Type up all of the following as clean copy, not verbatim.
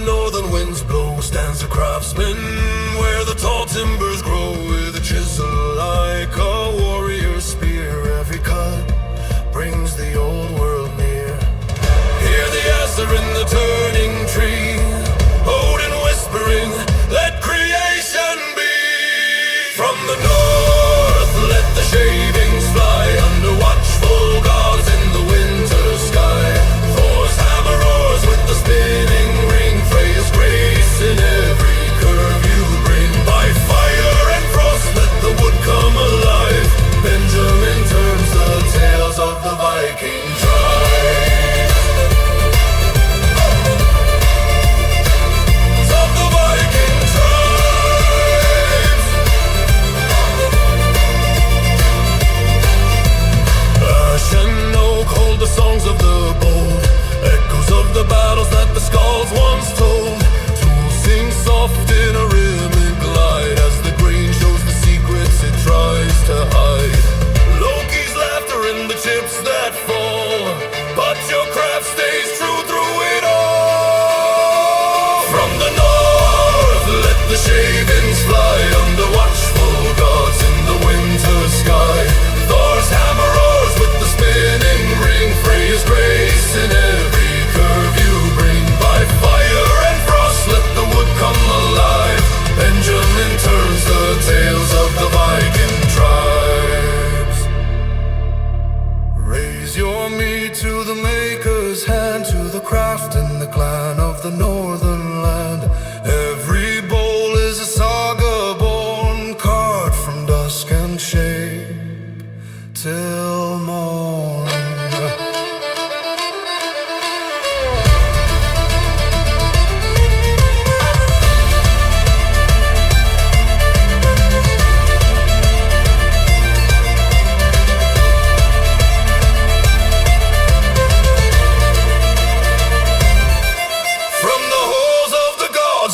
northern winds blow stands a craftsman, where the tall timbers grow with a chisel like a warrior's spear. Every cut brings the old world near. Hear the Asser in the turning tree, Odin whispering, let creation be. From the north, let the shavings fly under watchful gods in the winter sky. Thor's hammer roars with the spinning ring, Freya's grace in every curve you bring. By fire and frost, let the wood come alive. Benjamin turns the tales of the Viking tribe. The songs of the bold, echoes of the battles that the skalds once told. Tools sing soft in a rhythmic glide as the grain shows the secrets it tries to hide. Loki's laughter in the chips that fall, but your craft stays true through it all. From the north, let the shavings fly under watchful gods in the winter sky. Thor's hammer roars with the spinning ring, Freya's grace in every curve you bring. By fire and frost, let the wood come alive. Benjamin turns the tales of the Viking tribes. Raise your meat to the maker's hand, to the craft and the clan of the northern land. Every bowl is a saga born, carved from dusk and shade till morn.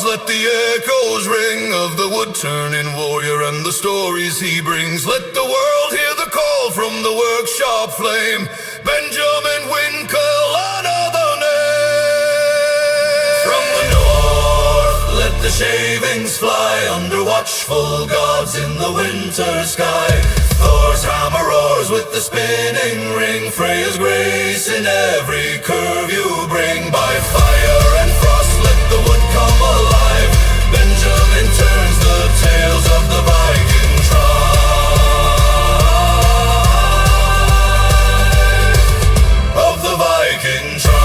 Let the echoes ring of the wood-turning warrior and the stories he brings. Let the world hear the call from the workshop flame. Benjamin Winkle, another name. From the north, let the shavings fly under watchful gods in the winter sky. Thor's hammer roars with the spinning ring, Freya's grace in every curve you bring. By fire and frost, let the wood come alive. Benjamin turns the tales of the Viking tribe. Of the Viking tribe.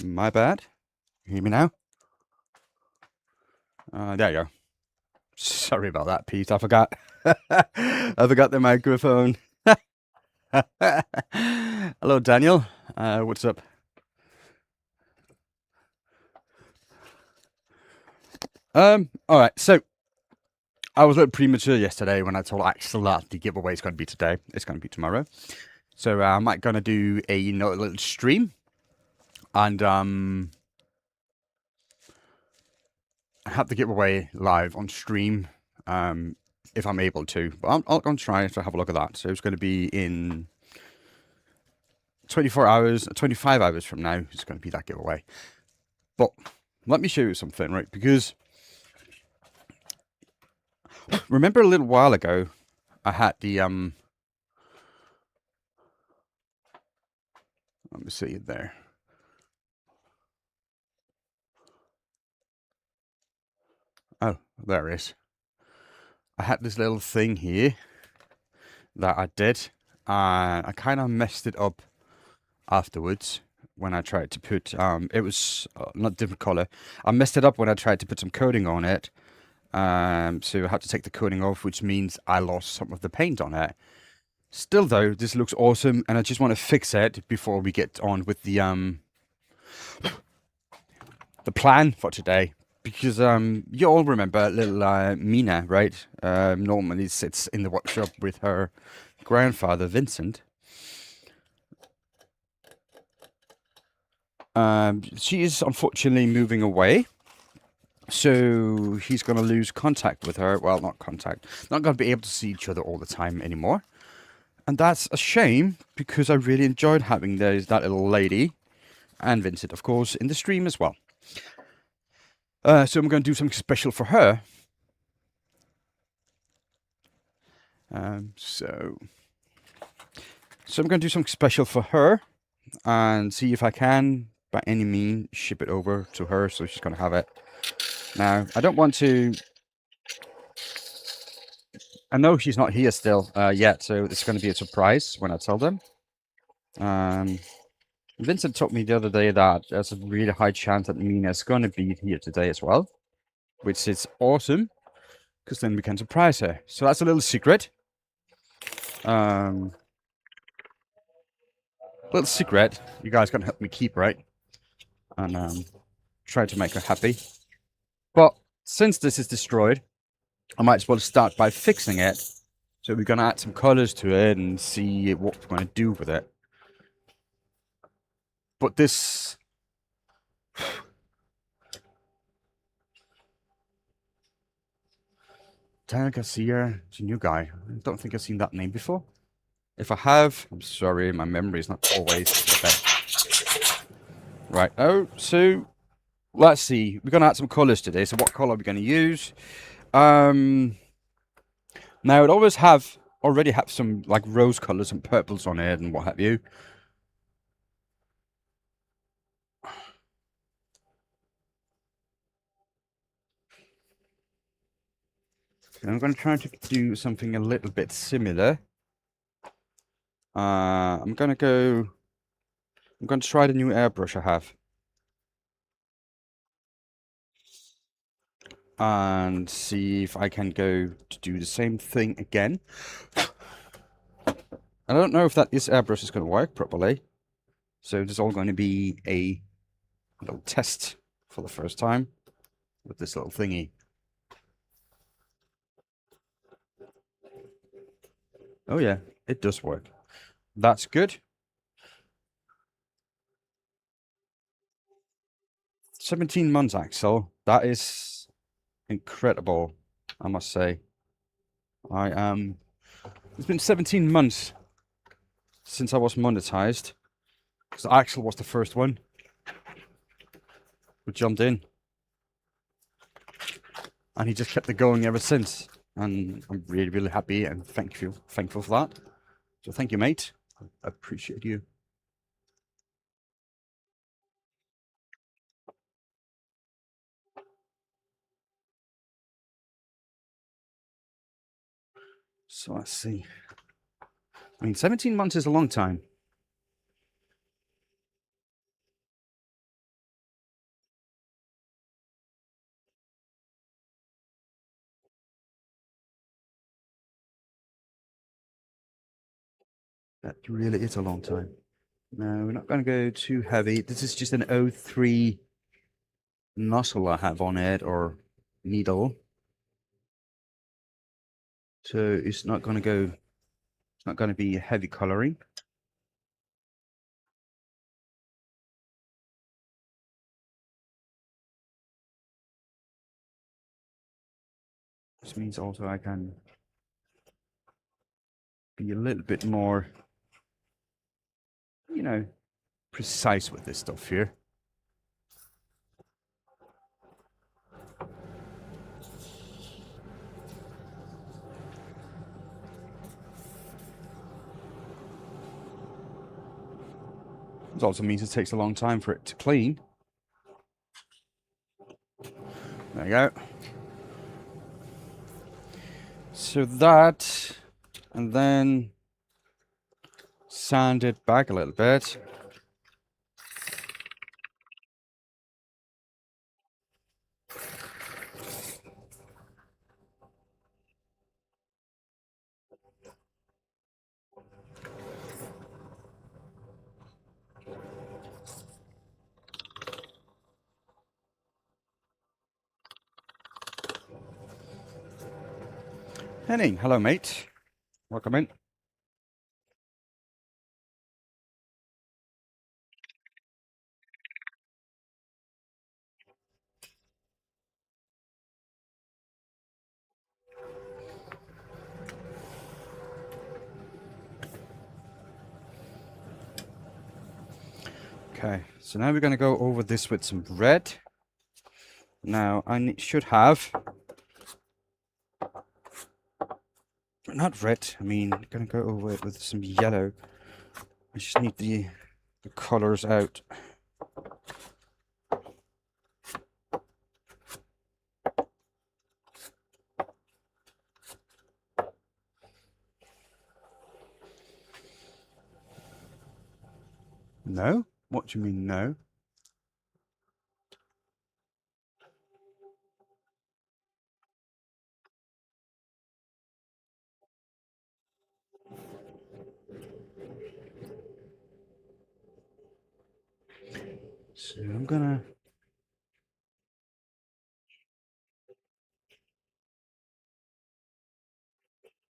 My bad. You hear me now? There you go. Sorry about that, Pete. I forgot. I forgot the microphone. Hello, Daniel. What's up? All right. So I was a little premature yesterday when I told Axel that the giveaway is going to be today. It's going to be tomorrow. So I'm going to do a little stream, and have the giveaway live on stream, if I'm able to. But I'll go and try to have a look at that. So it's going to be in 24 hours, 25 hours from now. It's going to be that giveaway. But let me show you something, right? Because remember a little while ago, I had the let me see it there. Oh, there it is. I had this little thing here that I did, and I kind of messed it up afterwards when I tried to put it was not different color. I messed it up when I tried to put some coating on it. So I had to take the coating off, which means I lost some of the paint on it. Still though, this looks awesome, and I just want to fix it before we get on with the plan for today. Because you all remember little Mina, right? Normally sits in the workshop with her grandfather Vincent. She is unfortunately moving away, so he's going to lose contact with her. Well, not contact. Not going to be able to see each other all the time anymore. And that's a shame, because I really enjoyed having that little lady, and Vincent, of course, in the stream as well. So I'm going to do something special for her. So I'm going to do something special for her, and see if I can, by any means, ship it over to her, so she's going to have it. Now, I don't want to... I know she's not here still yet, so it's going to be a surprise when I tell them. Vincent told me the other day that there's a really high chance that Mina's going to be here today as well, which is awesome, because then we can surprise her. So that's a little secret. Little secret you guys can help me keep, right? And try to make her happy. But since this is destroyed, I might as well start by fixing it. So we're going to add some colors to it and see what we're going to do with it. But this... Dan Garcia is a new guy. I don't think I've seen that name before. If I have, I'm sorry, my memory is not always the best. Right, oh, so let's see. We're going to add some colors today. So what color are we going to use? Now, it already have some like rose colors and purples on it and what have you. And I'm going to try to do something a little bit similar. I'm going to try the new airbrush I have. And see if I can go to do the same thing again. I don't know if this airbrush is going to work properly. So this is all going to be a little test for the first time with this little thingy. Oh yeah, it does work. That's good. 17 months, Axel. That is incredible, I must say. It's been 17 months since I was monetized, because Axel was the first one who jumped in, and he just kept it going ever since. And I'm really, really happy and thankful for that. So thank you, mate. I appreciate you. So let's see. I mean, 17 months is a long time. That really is a long time. No, we're not going to go too heavy. This is just an 03 nozzle I have on it, or needle. So it's not going to be heavy coloring. Which means also I can be a little bit more, you know, precise with this stuff here. It also means it takes a long time for it to clean. There you go. So that, and then sand it back a little bit. Henning, hello mate. Welcome in. Okay, so now we're going to go over this with some red. Now, I should have, not red, I mean, I'm going to go over it with some yellow. I just need the colors out. No? What do you mean, no? So I'm gonna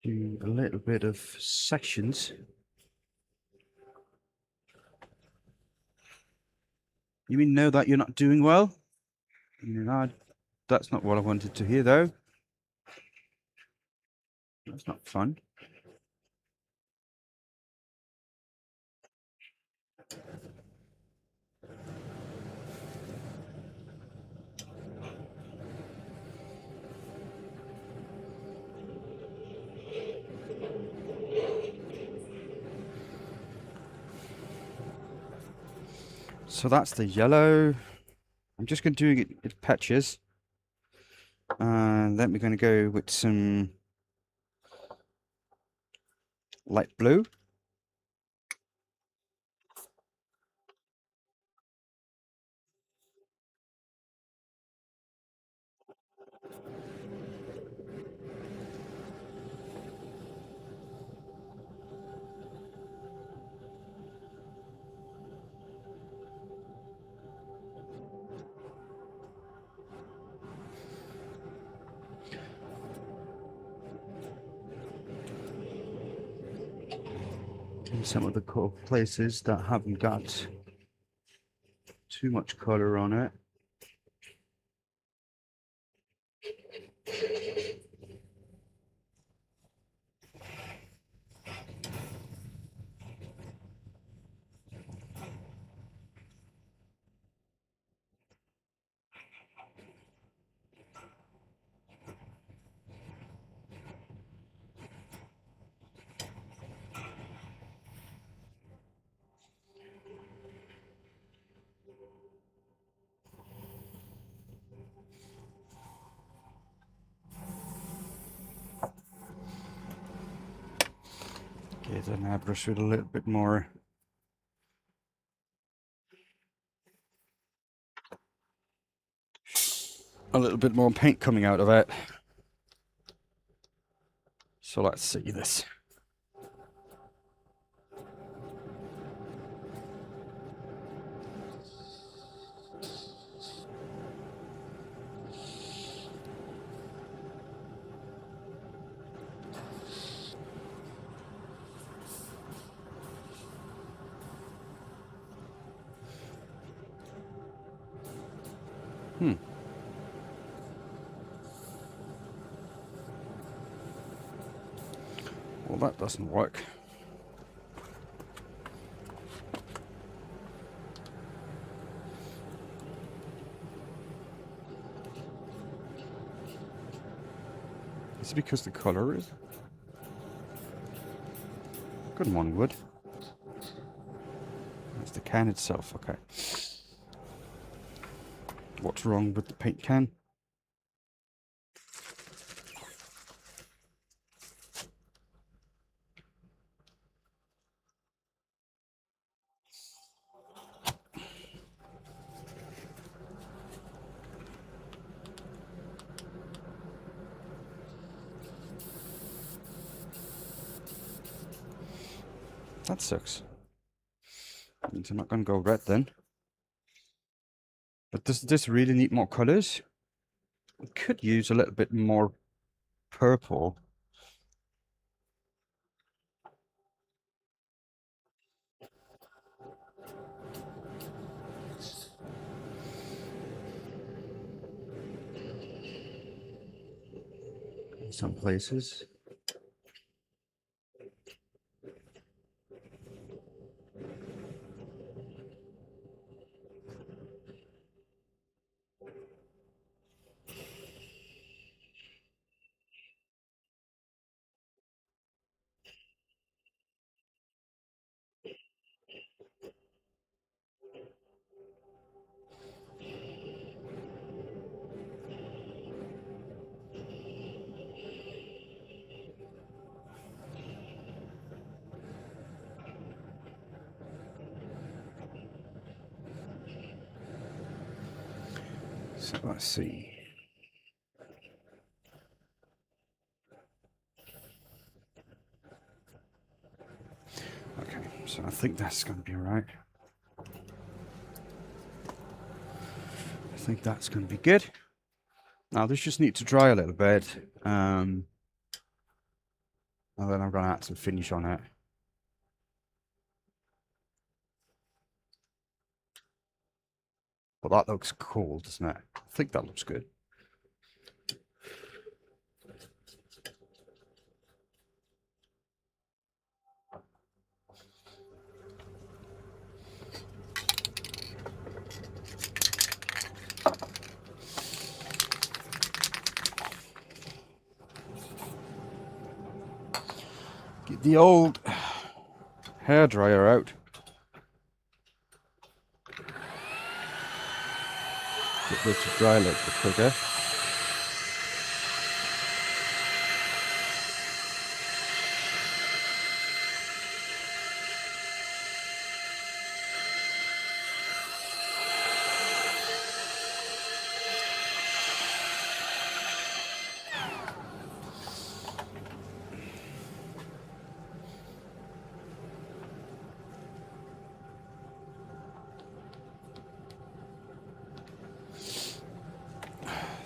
do a little bit of sections. You mean know that you're not doing well? No, that's not what I wanted to hear though. That's not fun. So that's the yellow. I'm just going to do it in patches. And then we're going to go with some light blue. In some of the places that haven't got too much color on it. Okay, then I brush it a little bit more. A little bit more paint coming out of it. So let's see this. Well, that doesn't work. Is it because the colour is? Good morning, Wood. That's the can itself, okay. What's wrong with the paint can? That sucks. Means I'm not going to go red then. But does this really need more colours? We could use a little bit more purple. In some places. So let's see. Okay, so I think that's going to be right. I think that's going to be good. Now this just needs to dry a little bit. And then I'm going to add some finish on it. But that looks cool, doesn't it? I think that looks good. Get the old hairdryer out. Get this to dry a little bit quicker.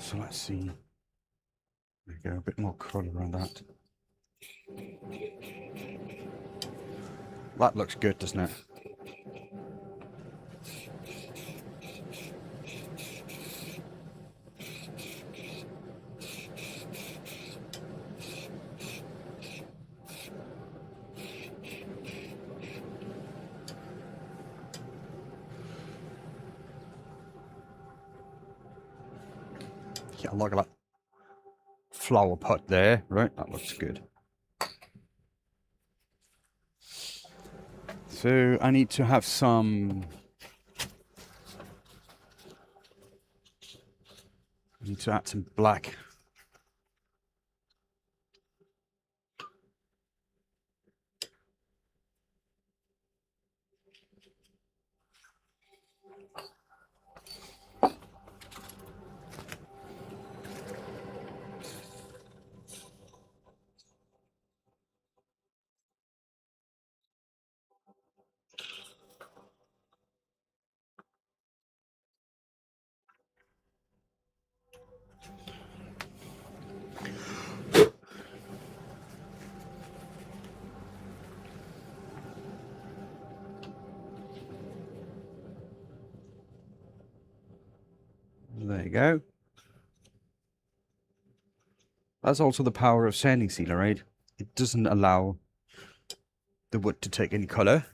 So let's see. There we go, a bit more colour on that. That looks good, doesn't it? Yeah, look at that flower pot there, right? That looks good. So I need to have some. I need to add some black. There you go. That's also the power of sanding sealer, right? It doesn't allow the wood to take any colour.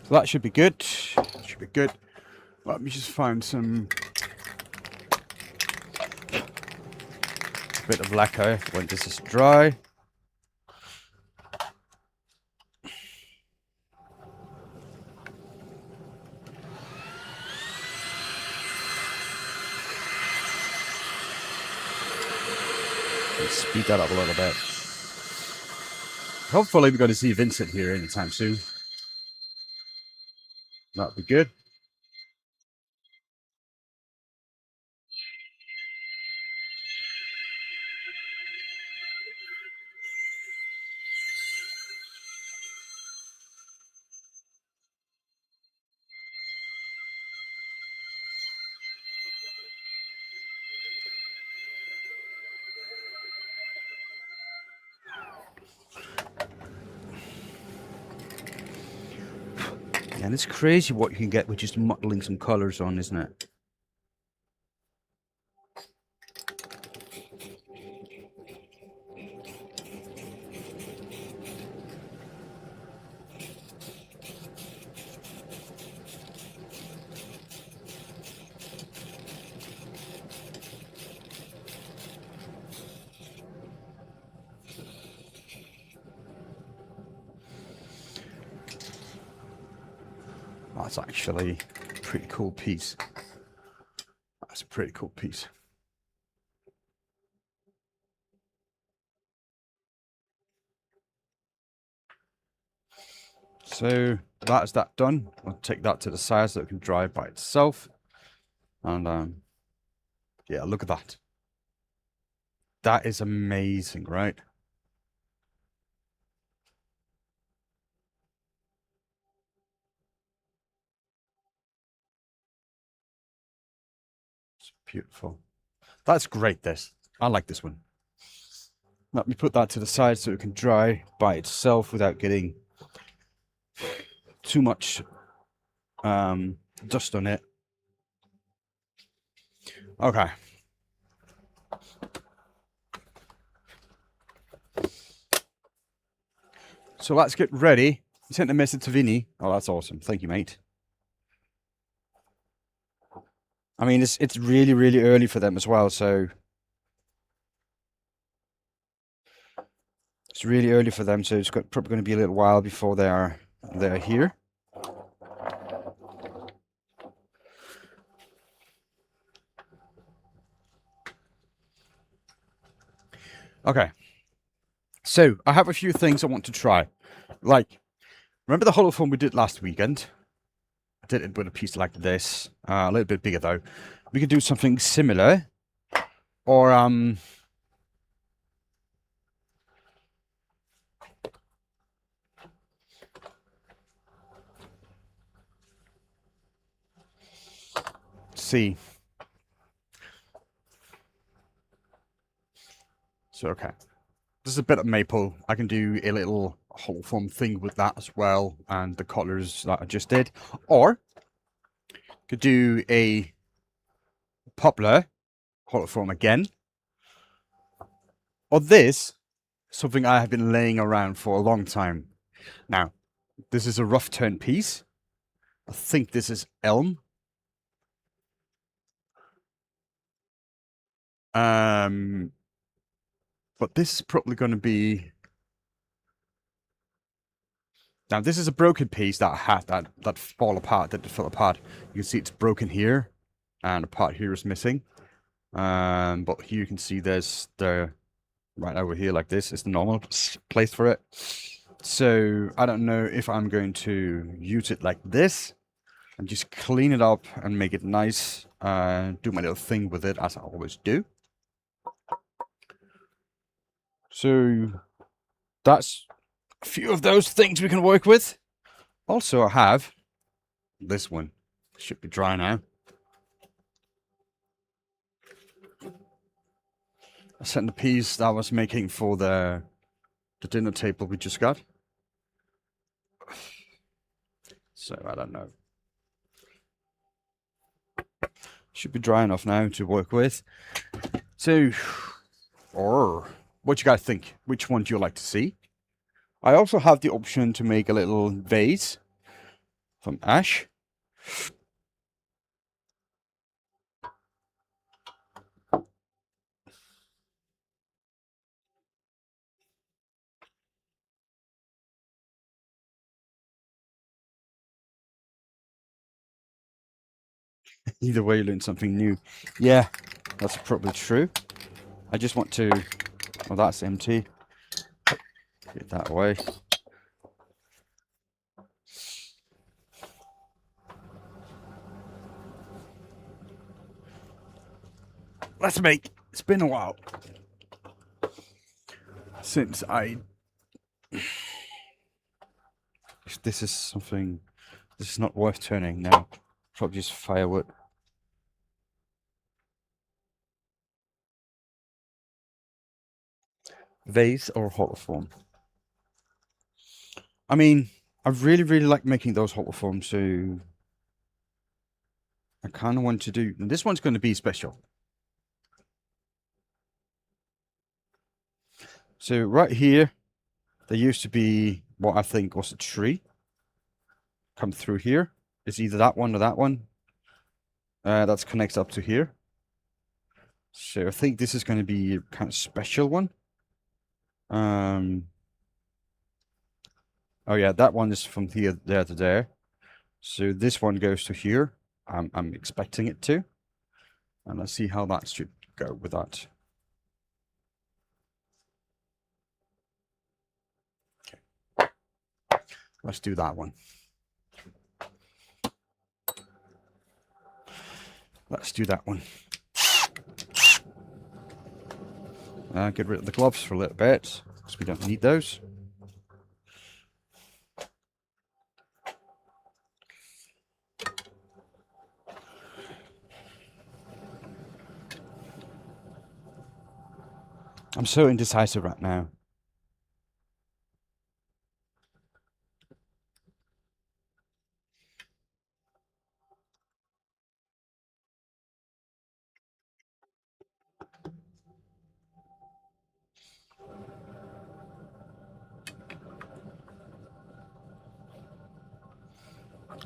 So that should be good. Should be good. Let me just find some bit of lacquer when this is dry. Let's speed that up a little bit. Hopefully we're going to see Vincent here anytime soon. That'd be good. And it's crazy what you can get with just mottling some colours on, isn't it? That's actually a pretty cool piece. That's a pretty cool piece. So that's that done. I'll take that to the side so it can dry by itself. And yeah, look at that. That is amazing, right? It's beautiful. That's great, this. I like this one. Let me put that to the side so it can dry by itself without getting too much dust on it. Okay. So let's get ready. You sent a message to Vinny. Oh, that's awesome. Thank you, mate. I mean, it's really, really early for them as well, so it's really early for them, so it's probably going to be a little while before they're here. Okay. So I have a few things I want to try. Like, remember the hollow foam we did last weekend? I did it with a piece like this, a little bit bigger though. We could do something similar, or see. So okay, this is a bit of maple. I can do a little hollow foam thing with that as well, and the colors that I just did, or could do a poplar hollow foam again, or this, something I have been laying around for a long time. Now, this is a rough turn piece. I think this is elm. But this is probably going to be. Now, this is a broken piece that I had that fell apart. You can see it's broken here, and a part here is missing. But here you can see there's the right over here like this is the normal place for it. So I don't know if I'm going to use it like this and just clean it up and make it nice. Do my little thing with it as I always do. So that's a few of those things we can work with. Also, I have this one. Should be dry now. centerpiece that I was making for the dinner table we just got. So I don't know. Should be dry enough now to work with. So, or what you guys think? Which one do you like to see? I also have the option to make a little vase from ash. Either way, you learn something new. Yeah, that's probably true. I just want to... Oh, that's empty. Get that away. Let's make... It's been a while since I... If this is something... This is not worth turning now. Probably just firewood. Vase or hollow form? I mean, I really like making those hollow forms, so I kind of want to do... And this one's going to be special. So right here, there used to be what I think was a tree. Come through here. It's either that one or that one. That connects up to here. So I think this is going to be a kind of special one. Oh yeah, that one is from here, there to there. So this one goes to here. I'm expecting it to. And let's see how that should go with that. Okay. Let's do that one. Let's do that one. Get rid of the gloves for a little bit, because we don't need those. I'm so indecisive right now.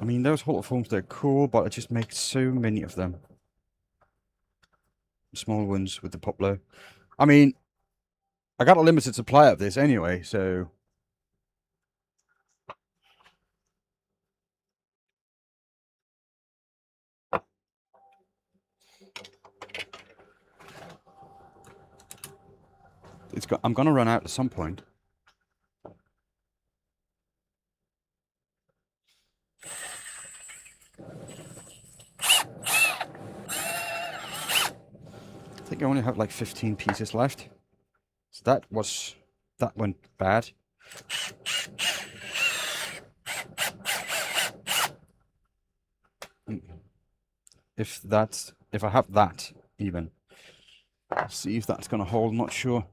I mean, those hollow forms, they're cool, but I just make so many of them. Small ones with the poplar. I mean, I got a limited supply of this anyway, so... I'm gonna run out at some point. I think I only have like 15 pieces left. So that went bad. If I have that even. Let's see if that's gonna hold, not sure.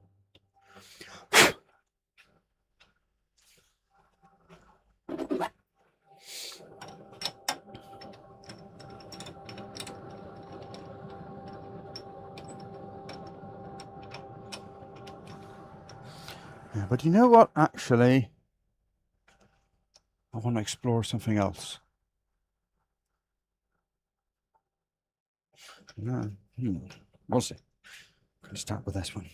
Yeah, but you know what, actually, I want to explore something else. No, we'll see. I'm going to start with this one.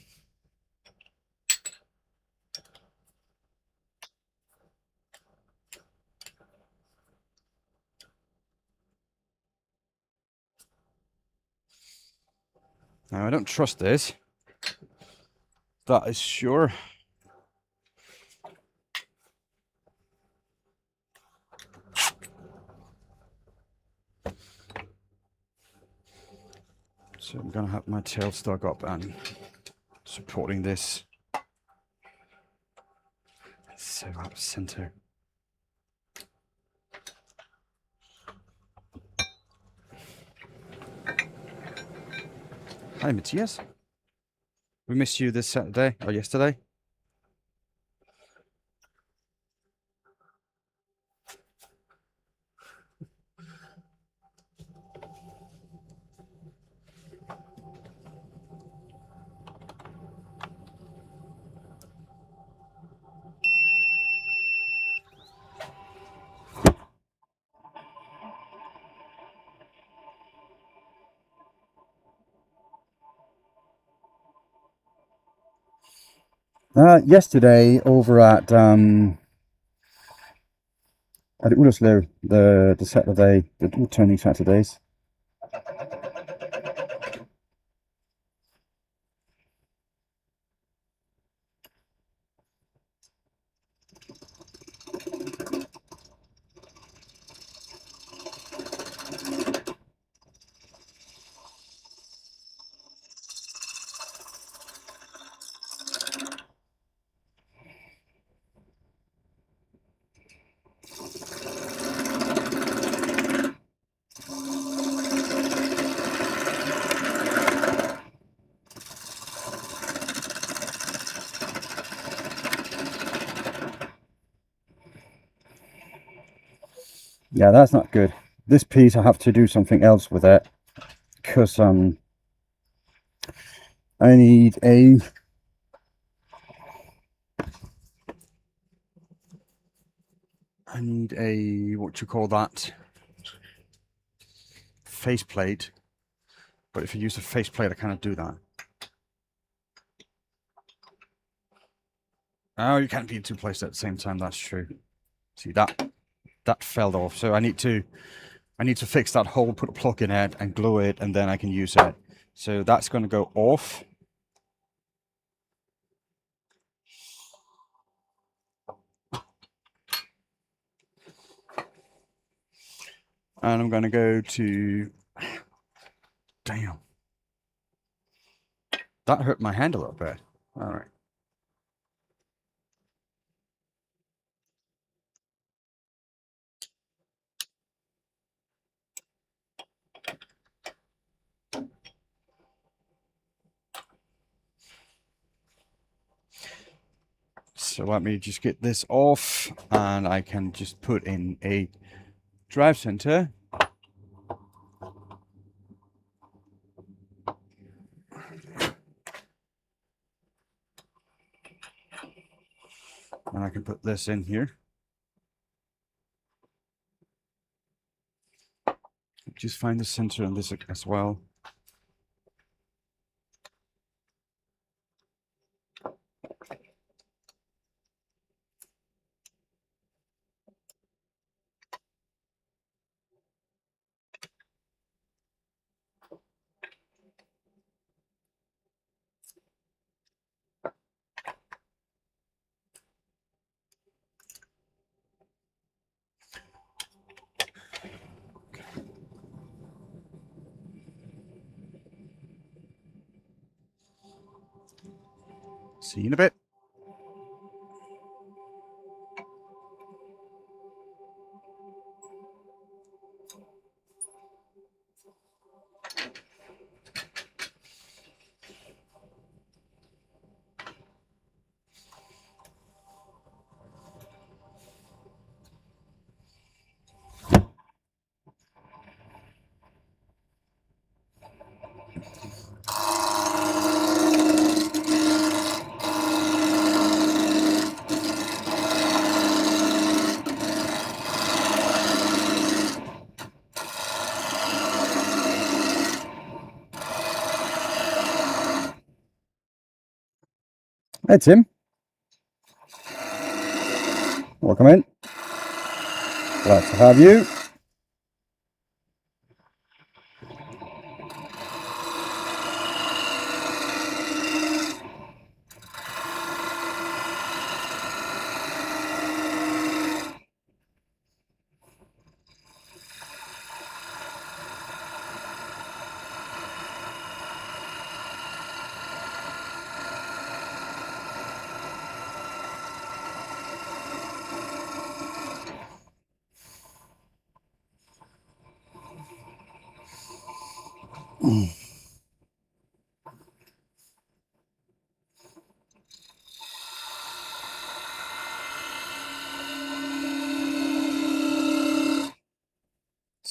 Now, I don't trust this. That is sure. So I'm going to have my tail stuck up and supporting this. It's so out of center. Hi, Matthias. We missed you this Saturday or yesterday. Yesterday over at Ullerslev, the Saturday, the woodturning Saturdays. Yeah, that's not good. This piece I have to do something else with it because I need a what you call that, faceplate. But if you use a faceplate, I cannot do that. Oh, you can't be in two places at the same time. That's true. See that fell off. So I need to fix that hole, put a plug in it, and glue it, and then I can use it. So that's going to go off. And I'm going to go to... Damn. That hurt my hand a little bit. All right. So let me just get this off, and I can just put in a drive center. And I can put this in here. Just find the center on this as well. See you in a bit. Hey Tim, welcome in. Glad to have you.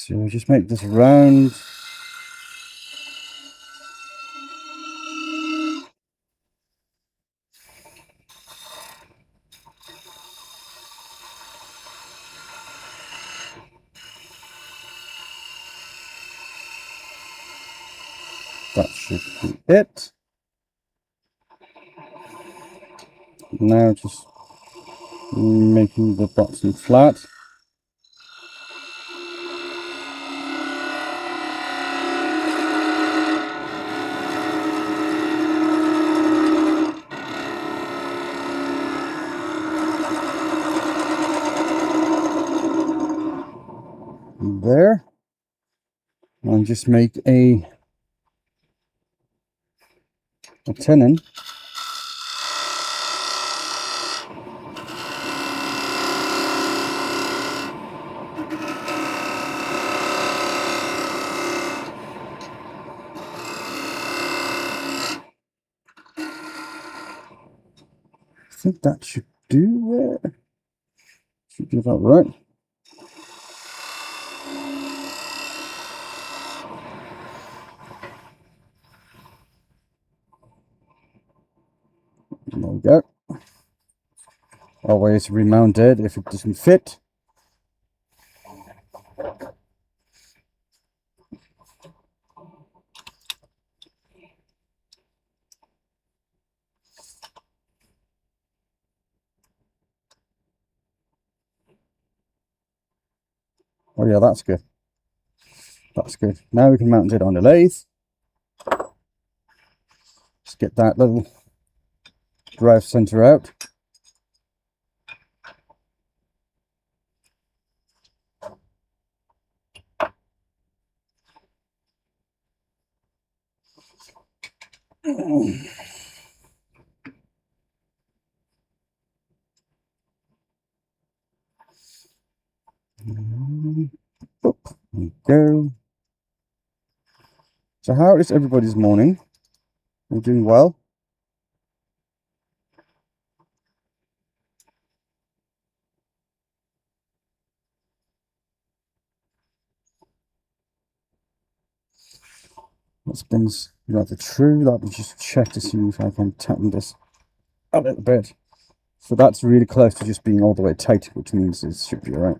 So just make this round. That should be it. Now just making the bottom flat. There. And just make a tenon. I think that should do it. Should do that right. There we go. Always remount it if it doesn't fit. Oh yeah, that's good. That's good. Now we can mount it on the lathe. Just get that little drive center out. There we go. So how is everybody's morning? Are you doing well? That spins rather true. Let me just check to see if I can tighten this a little bit. So that's really close to just being all the way tight, which means it should be alright.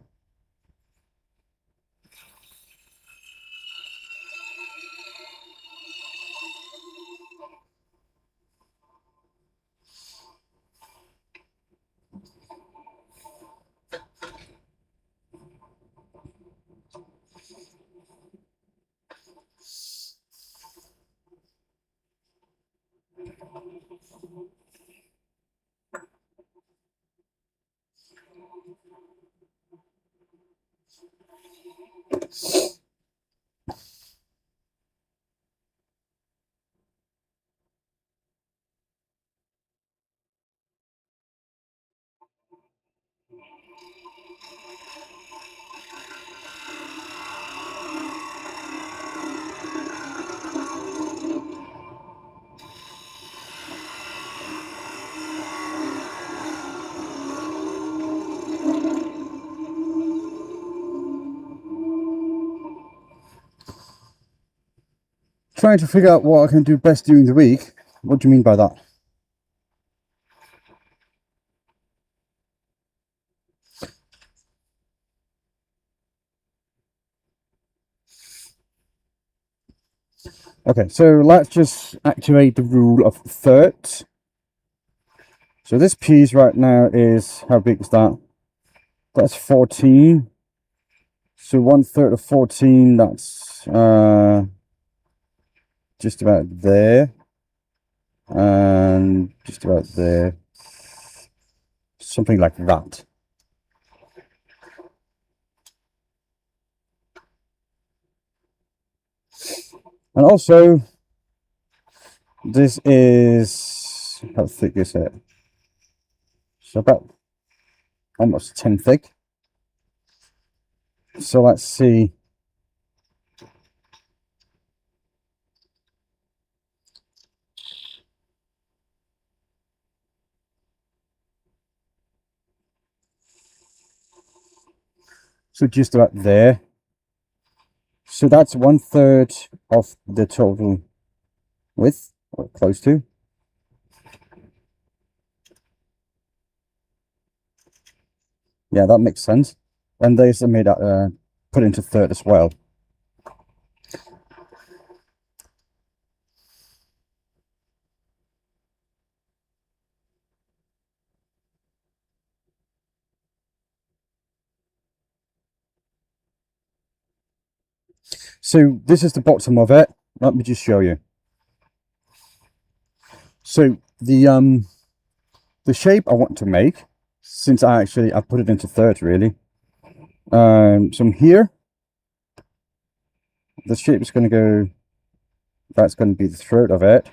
Trying to figure out what I can do best during the week. What do you mean by that? Okay, so let's just activate the rule of thirds. So this piece right now is, how big is that? That's 14. So 1/3 of 14, that's just about there. And just about there. Something like that. And also, this is, how thick is it? So about almost 10 thick. So let's see. So just about there. So that's 1/3 of the total width, or close to. Yeah, that makes sense. And these are made put into third as well. So this is the bottom of it. Let me just show you. So the shape I want to make, since I put it into third really. So here, the shape is going to go. That's going to be the throat of it,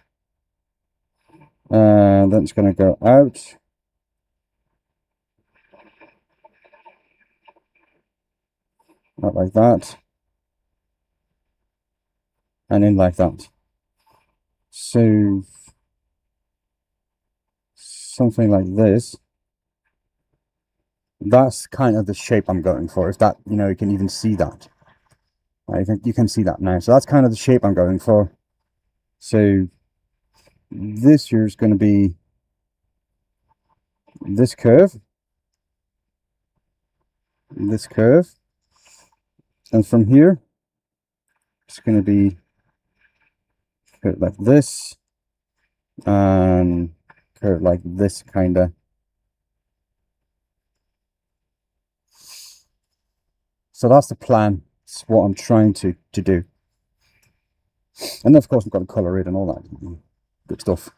and then it's going to go out. Not like that, and in like that. So something like this. That's kind of the shape I'm going for. If that, you can even see that. I think you can see that now. So that's kind of the shape I'm going for. So this here is going to be this curve, and from here it's going to be curved like this, and curved like this, kind of. So that's the plan. It's what I'm trying to do. And of course I've got to colour it and all that good stuff.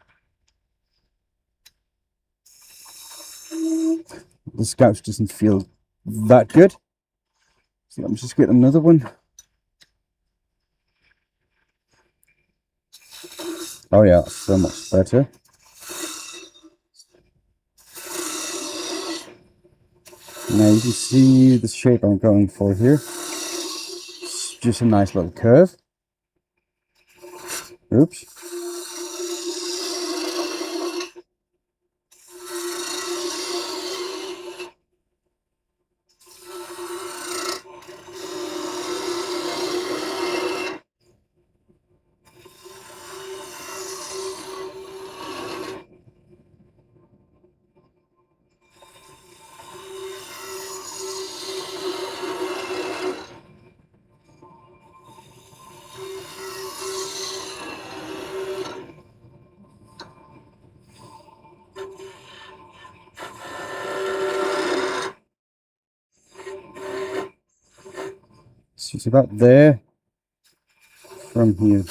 The Scouts doesn't feel that good, so let me just get another one. Oh yeah, that's so much better. Now you can see the shape I'm going for here. It's just a nice little curve. Oops. So it's about there from here.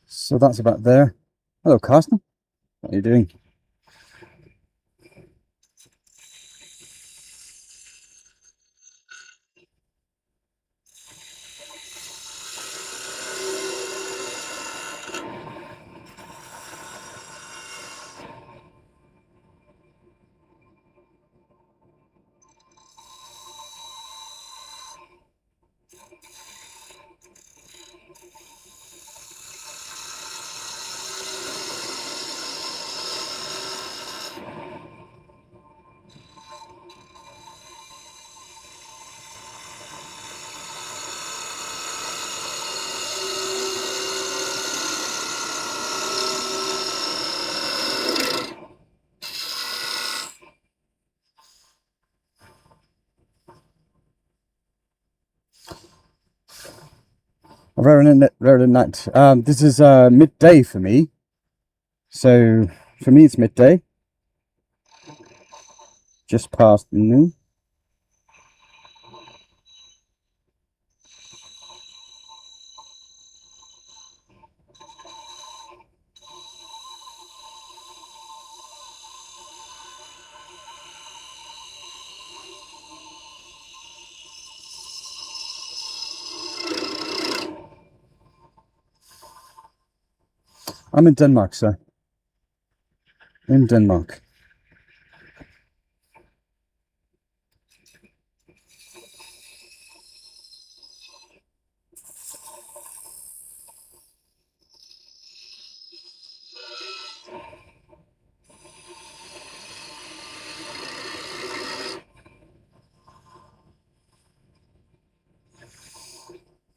So that's about there. Hello, Carsten. What are you doing? Rather than that. This is midday for me. So for me it's midday. Just past noon. I'm in Denmark, sir. In Denmark.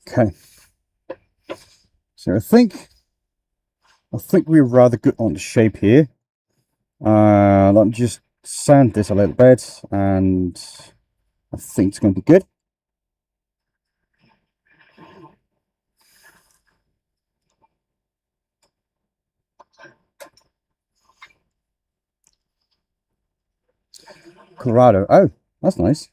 Okay. So I think we're rather good on the shape here. Let me just sand this a little bit, and I think it's going to be good. Colorado. Oh, that's nice.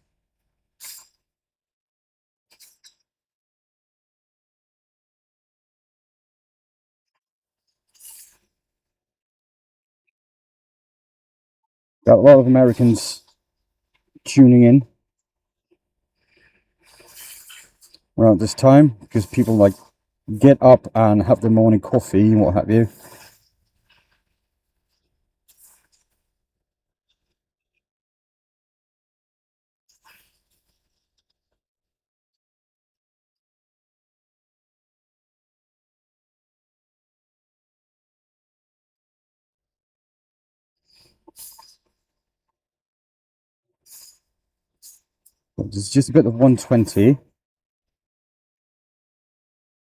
Got a lot of Americans tuning in around this time because people like get up and have their morning coffee and what have you. It's just a bit of 120.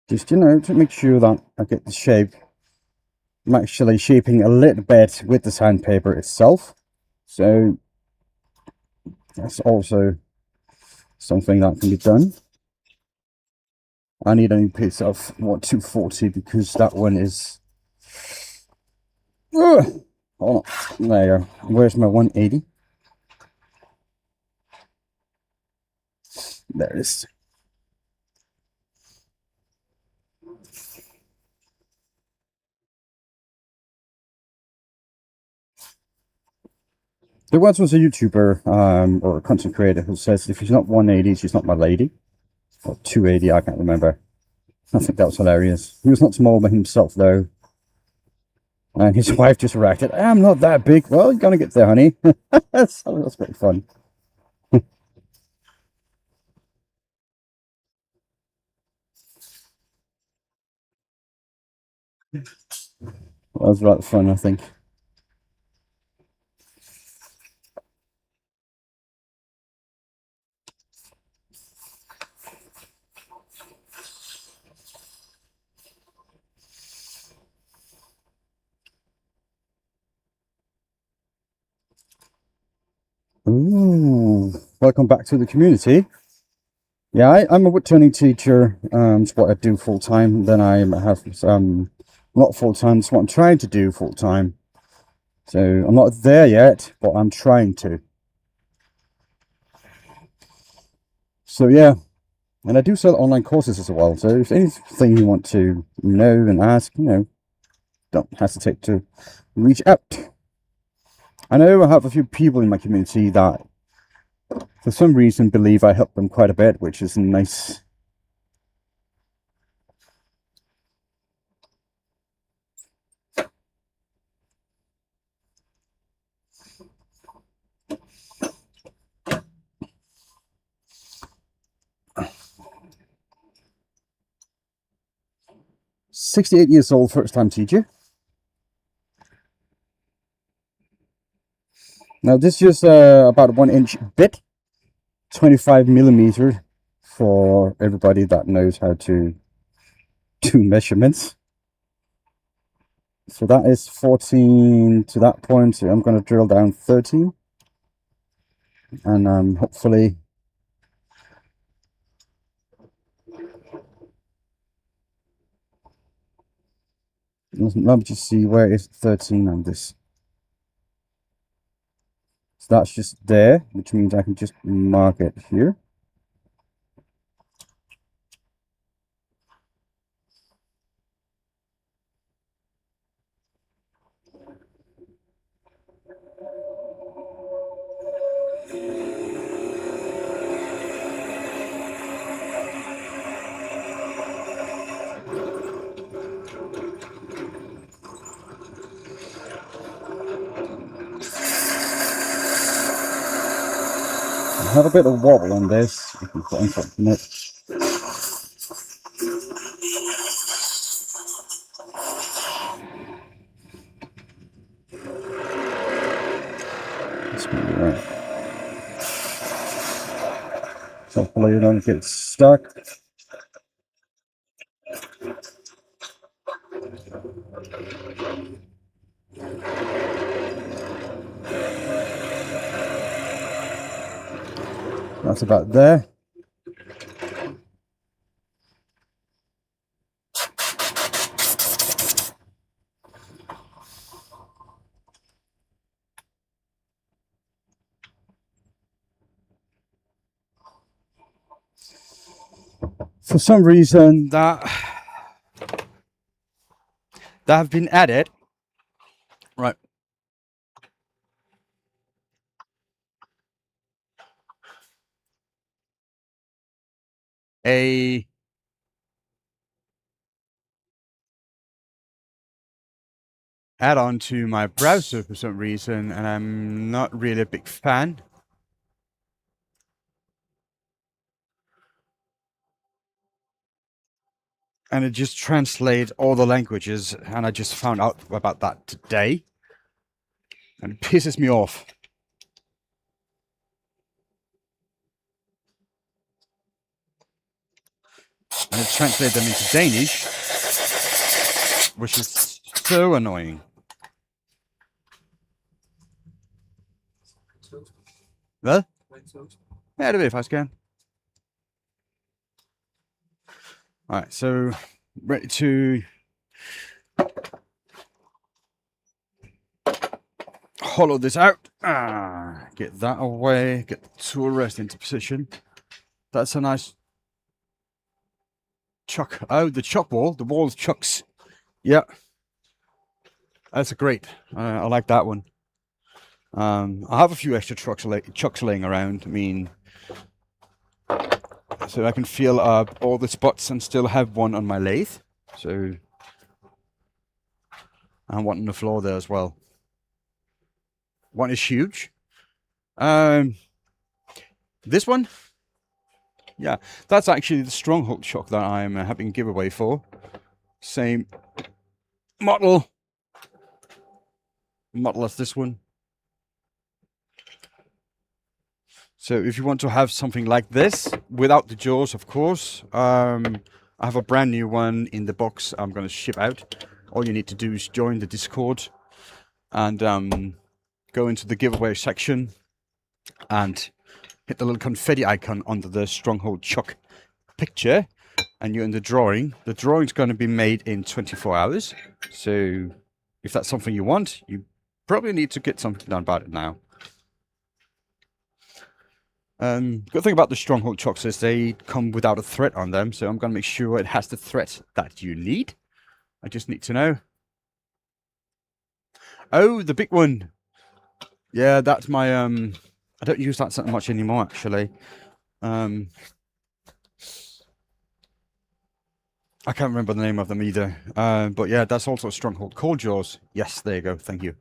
Just, you know, to make sure that I get the shape. I'm actually shaping a little bit with the sandpaper itself. So that's also something that can be done. I need a new piece of 240 because that one is... Ugh. Hold on. There you go. Where's my 180? There it is. There once was a YouTuber or a content creator who says if she's not 180, she's not my lady. Or 280, I can't remember. I think that was hilarious. He was not small by himself though. And his wife just reacted, I'm not that big. Well, you're gonna get there, honey. that's pretty fun. That was rather fun, I think. Ooh, welcome back to the community. Yeah, I'm a woodturning teacher. It's what I do full time. Then I have not full time. It's what I'm trying to do full time. So I'm not there yet, but I'm trying to. So yeah, and I do sell online courses as well. So if anything you want to know and ask, you know, don't hesitate to reach out. I know I have a few people in my community that for some reason believe I help them quite a bit, which is nice. "68 years old, first time teacher." Now this is just about a 1-inch bit, 25mm for everybody that knows how to do measurements. So that is 14 to that point. So I'm going to drill down 13, and hopefully let me just see where is 13 on this. So that's just there, which means I can just mark it here. I have a bit of wobble on this. You can put something in it. That's going to be right. So hopefully you don't get stuck. That's about there. For some reason That have been added, right? A add-on to my browser for some reason, and I'm not really a big fan. And it just translates all the languages, and I just found out about that today, and it pisses me off. And it translates them into Danish, which is so annoying. Hvad? Ja, det vil jeg faktisk gerne. Alright, so ready to hollow this out. Get that away, get the tool rest into position. That's a nice chuck. Oh, the chuck wall, the wall of chucks. Yeah, that's a great. I like that one. I have a few extra chucks laying around. I mean, so I can fill up all the spots and still have one on my lathe. So and one on the floor there as well. One is huge. This one, yeah, that's actually the stronghold chuck that I'm having giveaway for. Same model as this one. So if you want to have something like this, without the jaws, of course, I have a brand new one in the box I'm going to ship out. All you need to do is join the Discord and go into the giveaway section and hit the little confetti icon under the stronghold chuck picture, and you're in the drawing. The drawing's going to be made in 24 hours. So if that's something you want, you probably need to get something done about it now. Good thing about the stronghold chucks is they come without a thread on them, so I'm going to make sure it has the thread that you need. I just need to know. Oh, the big one. Yeah, that's my I don't use that so much anymore, actually. I can't remember the name of them either. But yeah, that's also a stronghold. Cold jaws. Yes, there you go. Thank you.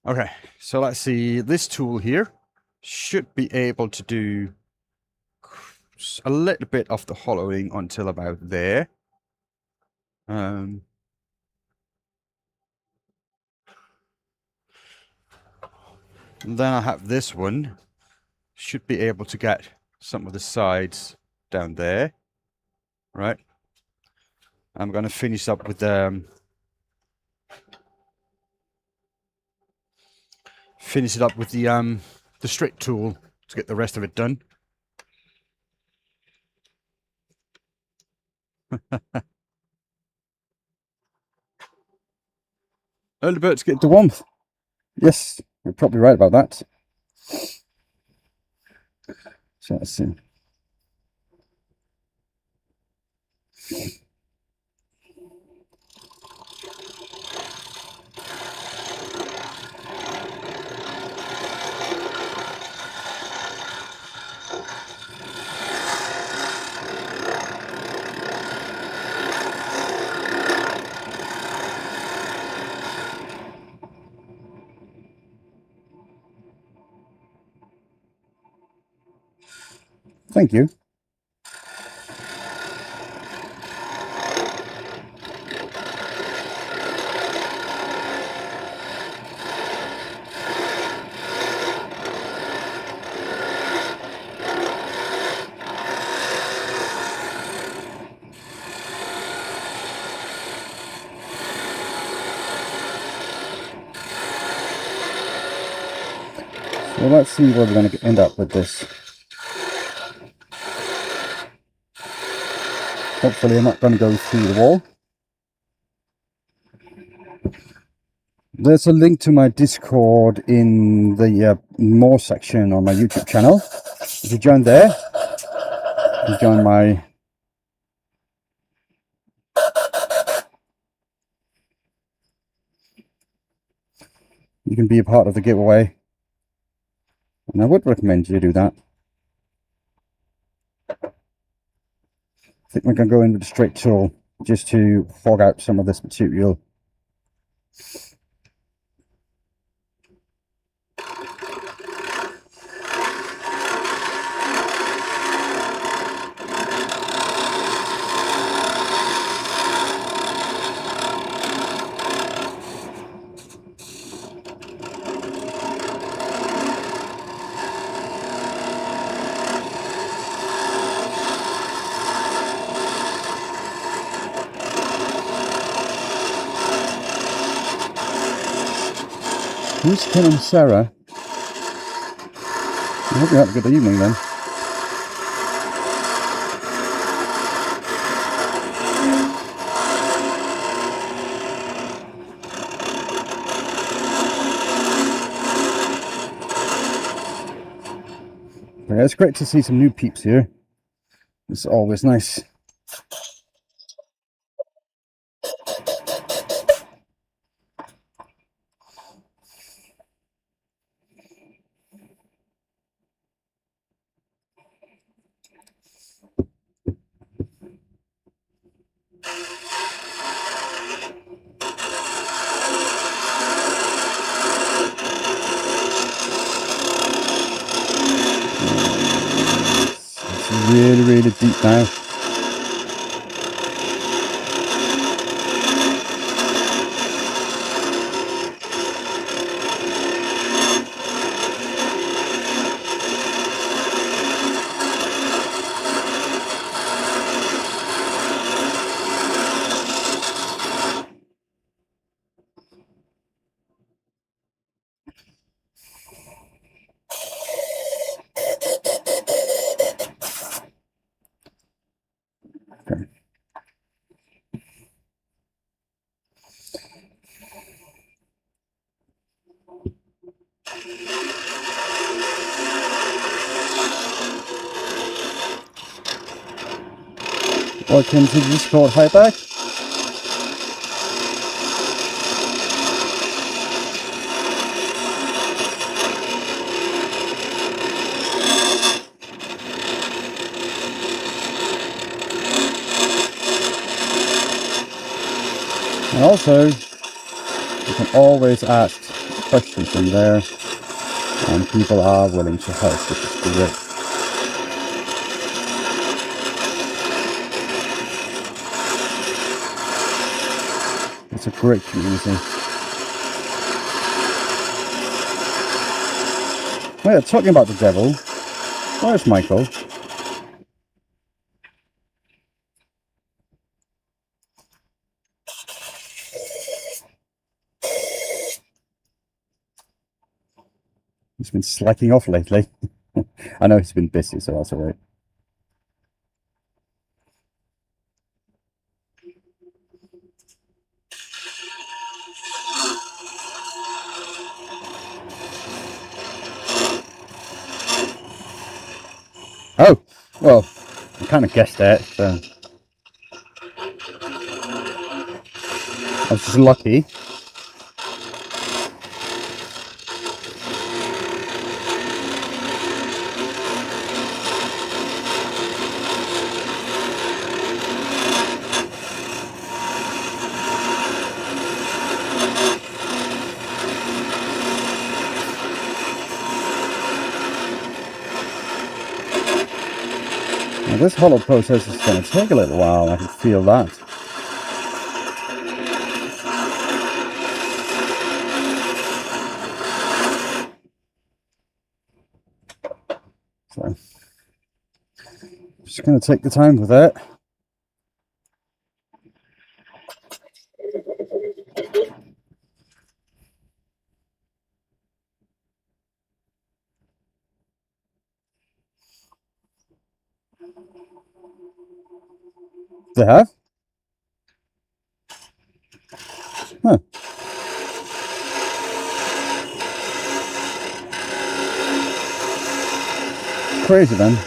Okay, so let's see. This tool here should be able to do a little bit of the hollowing until about there. And then I have this one. Should be able to get some of the sides down there. Right. I'm going to finish up with finish it up with the straight tool to get the rest of it done. Early birds get the warmth. Yes, you're probably right about that. So let's see. Thank you. So let's see where we're going to end up with this. Hopefully I'm not going to go through the wall. There's a link to my Discord in the more section on my YouTube channel. If you join there, you join my you can be a part of the giveaway, and I would recommend you do that. I think we're going to go in with a straight tool just to fog out some of this material. Who's Ken and Sarah? I hope you had a good evening then. Yeah, it's great to see some new peeps here. It's always nice. It's really, really deep now. Okay. Welcome to the Discord. Hi back. And also, you can always ask questions in there, and people are willing to help, which is great. It's a great community. Oh yeah, talking about the devil, where's Michael? He's been slacking off lately. I know he's been busy, so that's alright. Oh, well, I kind of guessed that, so I was just lucky. this hollow process is going to take a little while. I can feel that. So, just going to take the time with it. They have? Huh. Crazy then.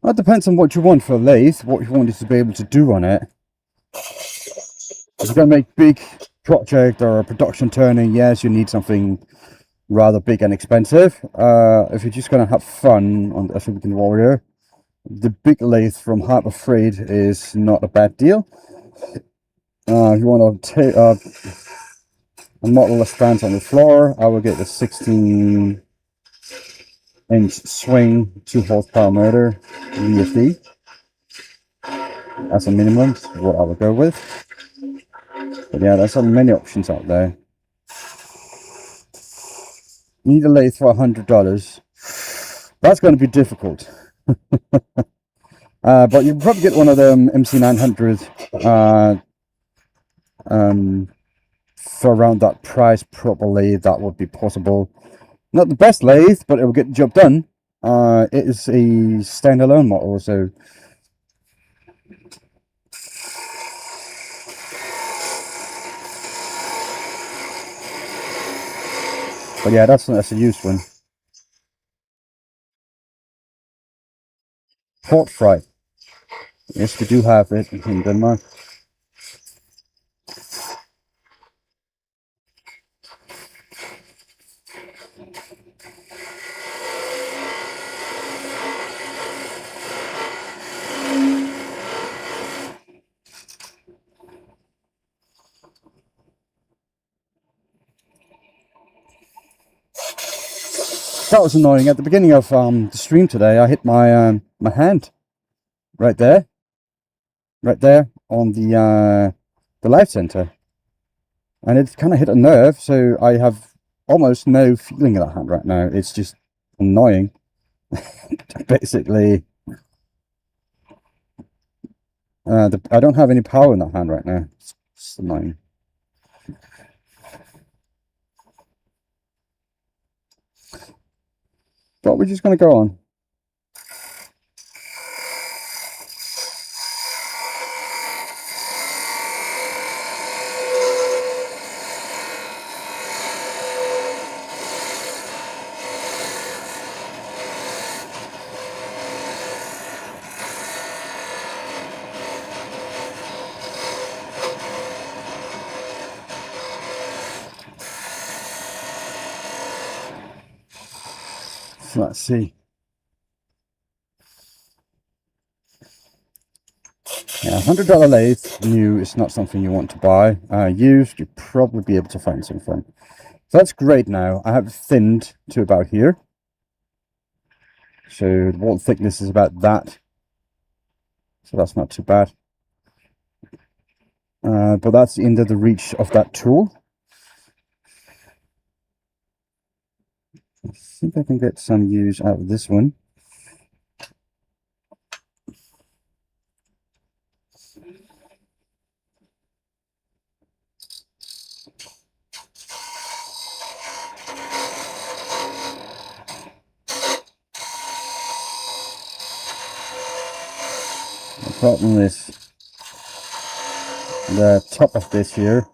That depends on what you want for a lathe, what you want it to be able to do on it. If you're going to make big project or a production turning, yes, you need something rather big and expensive. If you're just going to have fun on the African Warrior, the big lathe from Harbor Freight is not a bad deal. If you want to take a model that stands on the floor, I will get the 16-inch swing 2 horsepower motor VFD. As a minimum, is what I would go with. But yeah, there's so many options out there. Need a lathe for $100. That's going to be difficult. But you can probably get one of them MC900 for around that price. Probably that would be possible. Not the best lathe, but it will get the job done. It is a standalone model, so but yeah, that's a used one. Pork fry. Yes, we do have it in Denmark. That was annoying. At the beginning of the stream today, I hit my my hand right there on the live center, and it kind of hit a nerve. So I have almost no feeling in that hand right now. It's just annoying. Basically, I don't have any power in that hand right now. It's annoying. But we're just going to go on. So let's see. Yeah, $100 lathe new is not something you want to buy. Used, you'll probably be able to find something. So that's great now. I have thinned to about here. So the wall thickness is about that. So that's not too bad. But that's the end of the reach of that tool. I think I can get some use out of this one. The problem is the top of this here.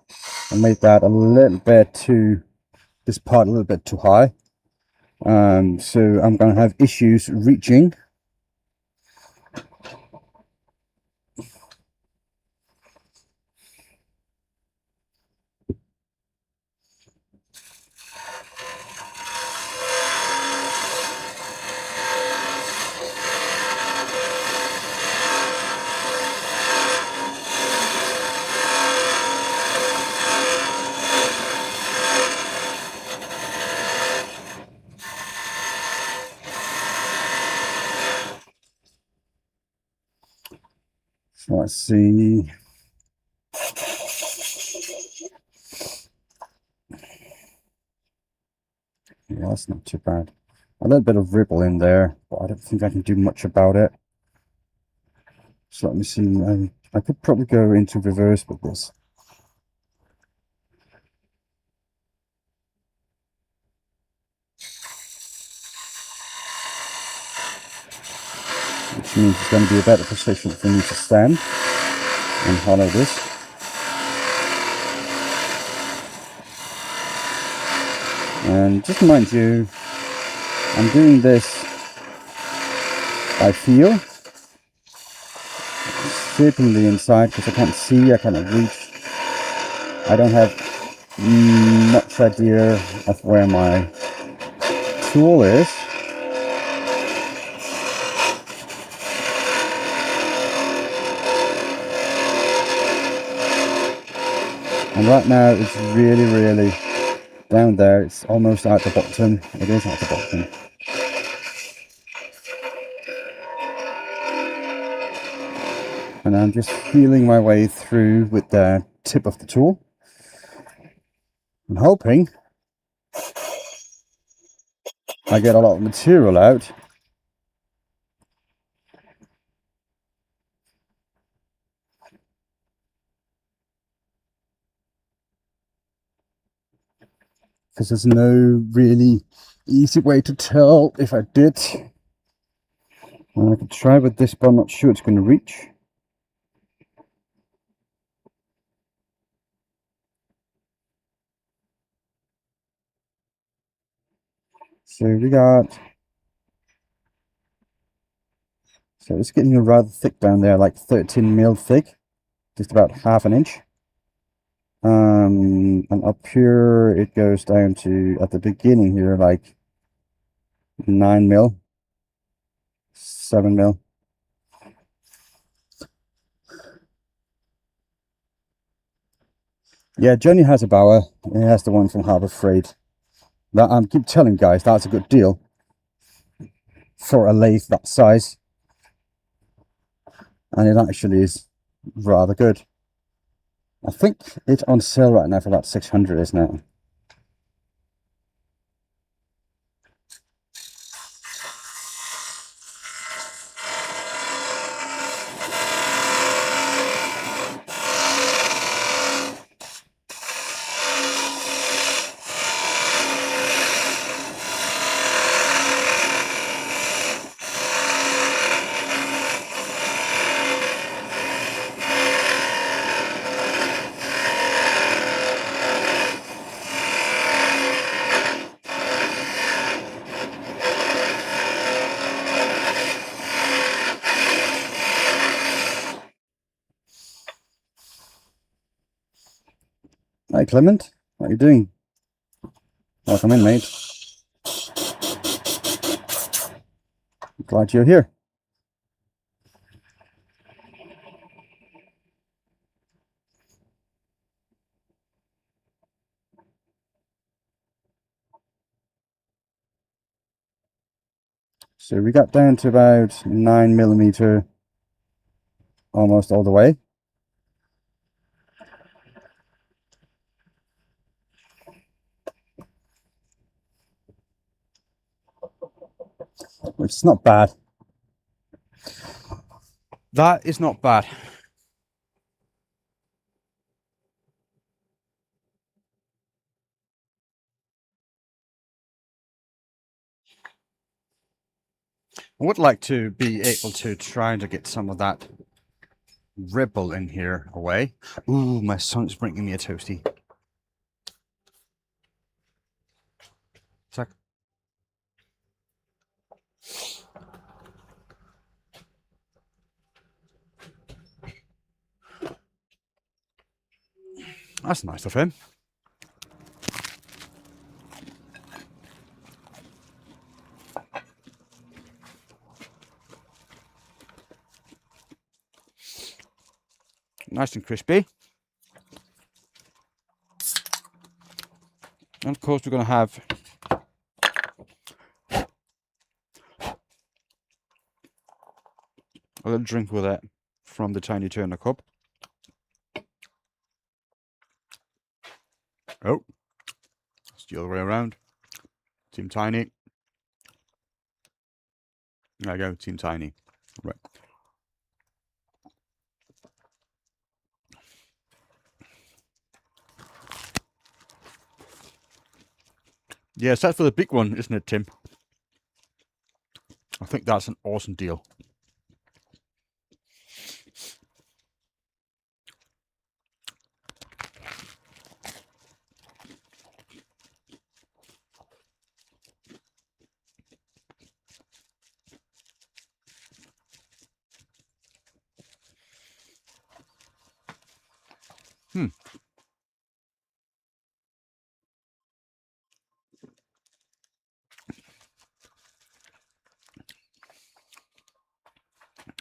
I made that a little bit too, this part a little bit too high. So I'm going to have issues reaching. So let's see. Yeah, that's not too bad. A little bit of ripple in there, but I don't think I can do much about it. So let me see. I could probably go into reverse with this. Which means it's going to be a better position for me to stand and hollow this. And just mind you, I'm doing this by feel, shaping the inside because I can't see, I cannot reach. I don't have much idea of where my tool is. And right now it's really down there. It's almost at the bottom. It is at the bottom. And I'm just feeling my way through with the tip of the tool. I'm hoping I get a lot of material out. Because there's no really easy way to tell if I did. And I could try with this, but I'm not sure it's going to reach. So so it's getting rather thick down there, like 13 mil thick, just about half an inch. And up here it goes down to, at the beginning here, like 9 mil, 7 mil. Yeah, Johnny has a Bauer. He has the one from Harbor Freight. That I keep telling guys that's a good deal for a lathe that size, and it actually is rather good. I think it's on sale right now for about 600, isn't it? Hi Clement, what are you doing? Welcome in, mate. Glad you're here. So we got down to about 9mm almost all the way. Which is not bad. That is not bad. I would like to be able to try to get some of that ripple in here away. Ooh, my son's bringing me a toasty. Sec. That's nice of him. Nice and crispy. And of course we're going to have a little drink with it from the Tiny Turner Cup. Oh, it's the other way around. Team Tiny. There you go, Team Tiny. Right. Yes, that's for the big one, isn't it, Tim? I think that's an awesome deal.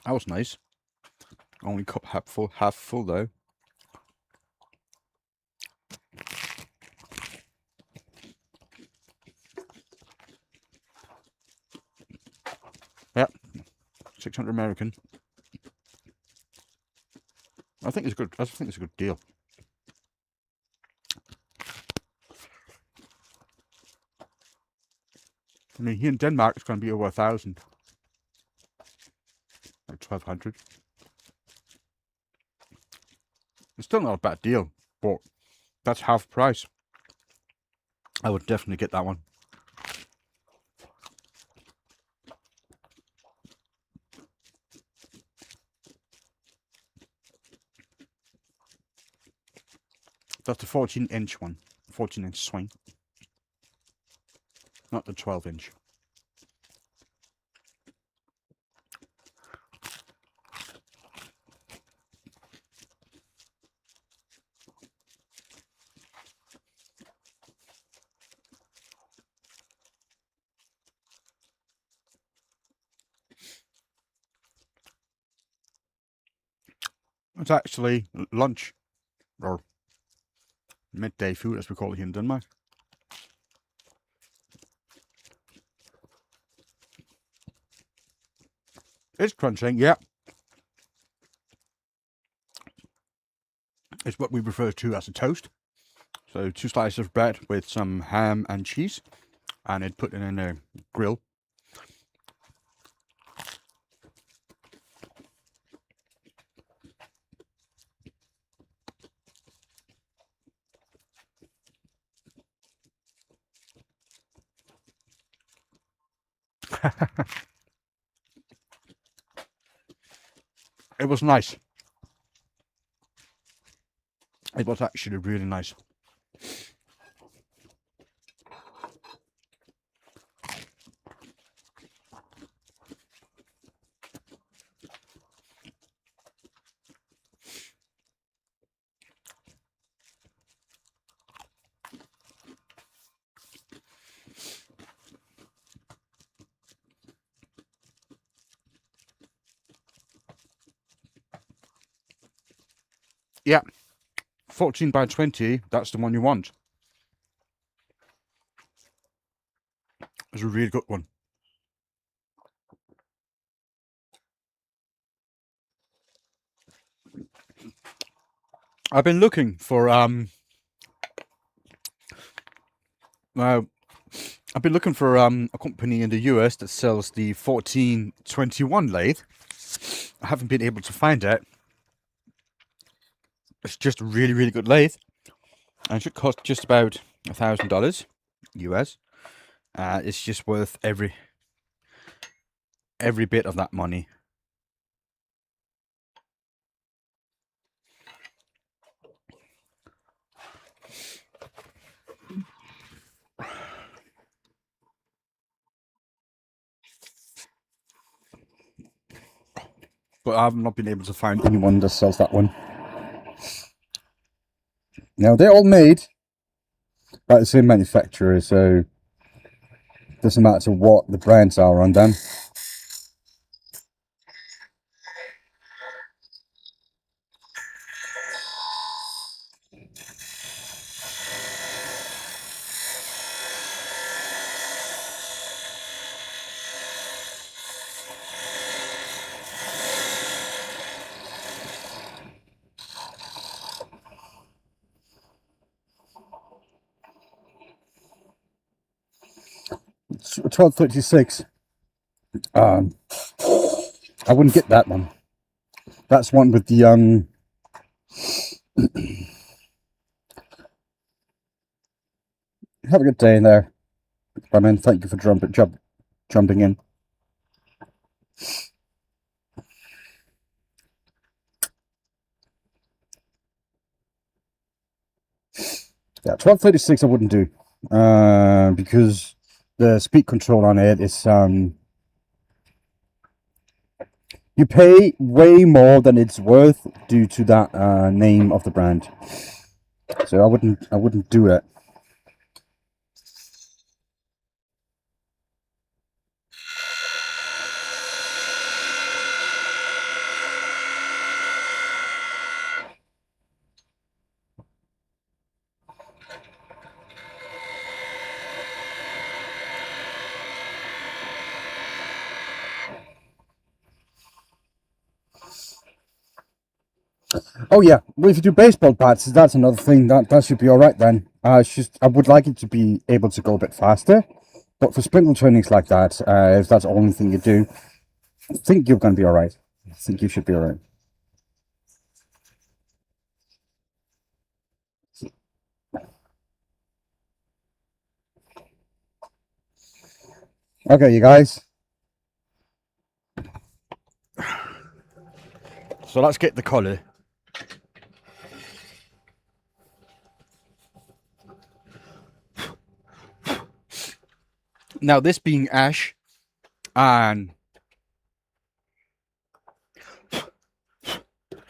That was nice. Only cup half full though. Yep, 600 American. I think it's good. I think it's a good deal. I mean, here in Denmark, it's going to be over 1,000, like 1,200. It's still not a bad deal, but that's half price. I would definitely get that one. That's the 14-inch one, 14-inch swing, not the 12-inch. It's actually lunch, or midday food as we call it here in Denmark. It's crunching, yeah. It's what we refer to as a toast. So 2 slices of bread with some ham and cheese, and it put it in a grill. It was nice. It was actually really nice. Yeah, 14 by 20, that's the one you want. It's a really good one. I've been looking for a company in the US that sells the 1421 lathe. I haven't been able to find it. It's just a really, really good lathe, and it should cost just about $1,000 US. It's just worth every bit of that money. But I've not been able to find anyone that sells that one. Now, they're all made by the same manufacturer, so it doesn't matter what the brands are on them. a 1236. I wouldn't get that one. That's one with the Have a good day in there. I mean, thank you for jumping in. Yeah, 1236 I wouldn't do. Because the speed control on it is you pay way more than it's worth due to that name of the brand. So I wouldn't do it. Oh yeah, well, if you do baseball bats, that's another thing. That should be all right then. I would like it to be able to go a bit faster, but for spindle turnings like that, if that's the only thing you do, I think you're going to be all right. I think you should be all right. Okay, you guys. So let's get the collar. Now, this being ash, and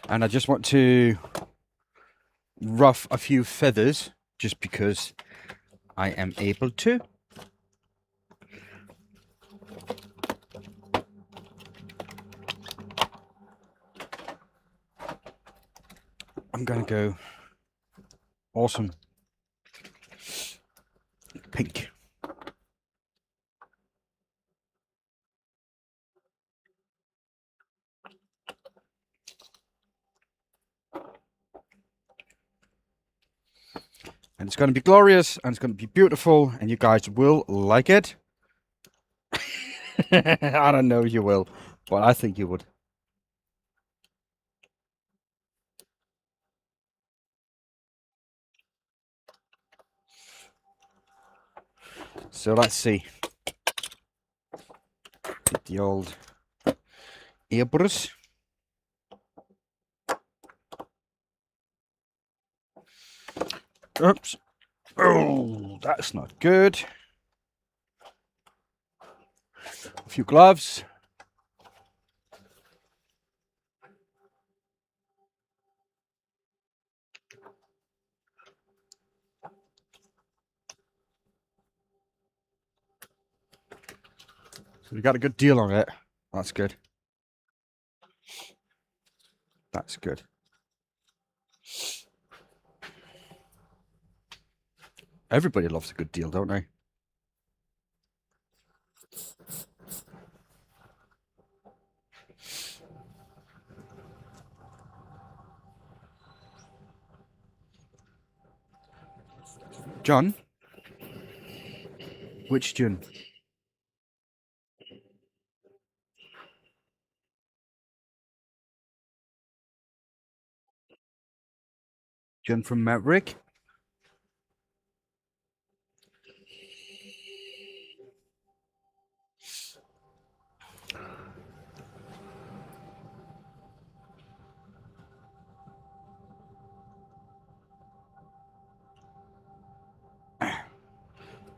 I just want to rough a few feathers just because I am able to. I'm gonna go awesome pink. And it's going to be glorious, and it's going to be beautiful, and you guys will like it. I don't know if you will, but I think you would. So let's see. Get the old airbrush. Oops. Oh, that's not good. A few gloves. So we got a good deal on it. That's good. That's good. Everybody loves a good deal, don't they? John? Which John? John from Maverick?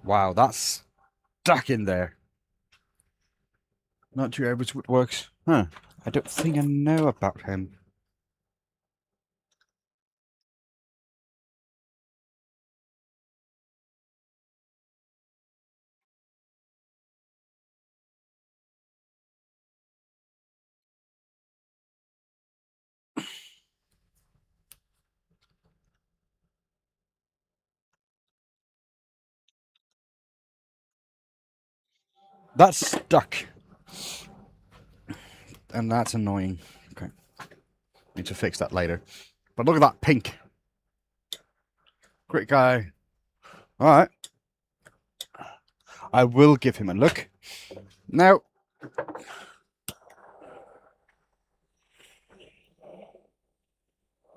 Wow, that's stuck in there. Not too average woodworks. Huh. I don't think I know about him. That's stuck. And that's annoying. Okay. Need to fix that later. But look at that pink. Great guy. Alright. I will give him a look. Now,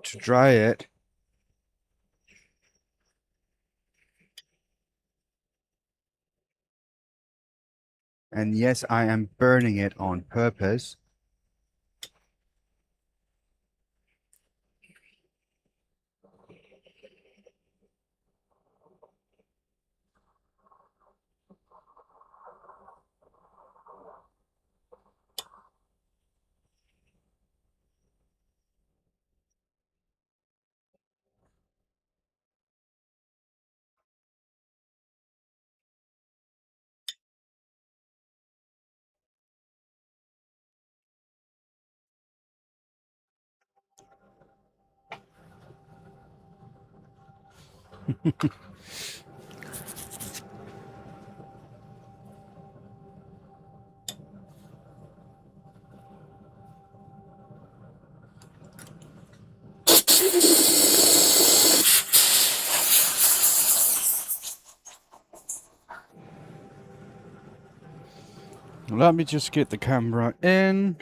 to dry it, and yes, I am burning it on purpose. Let me just get the camera in.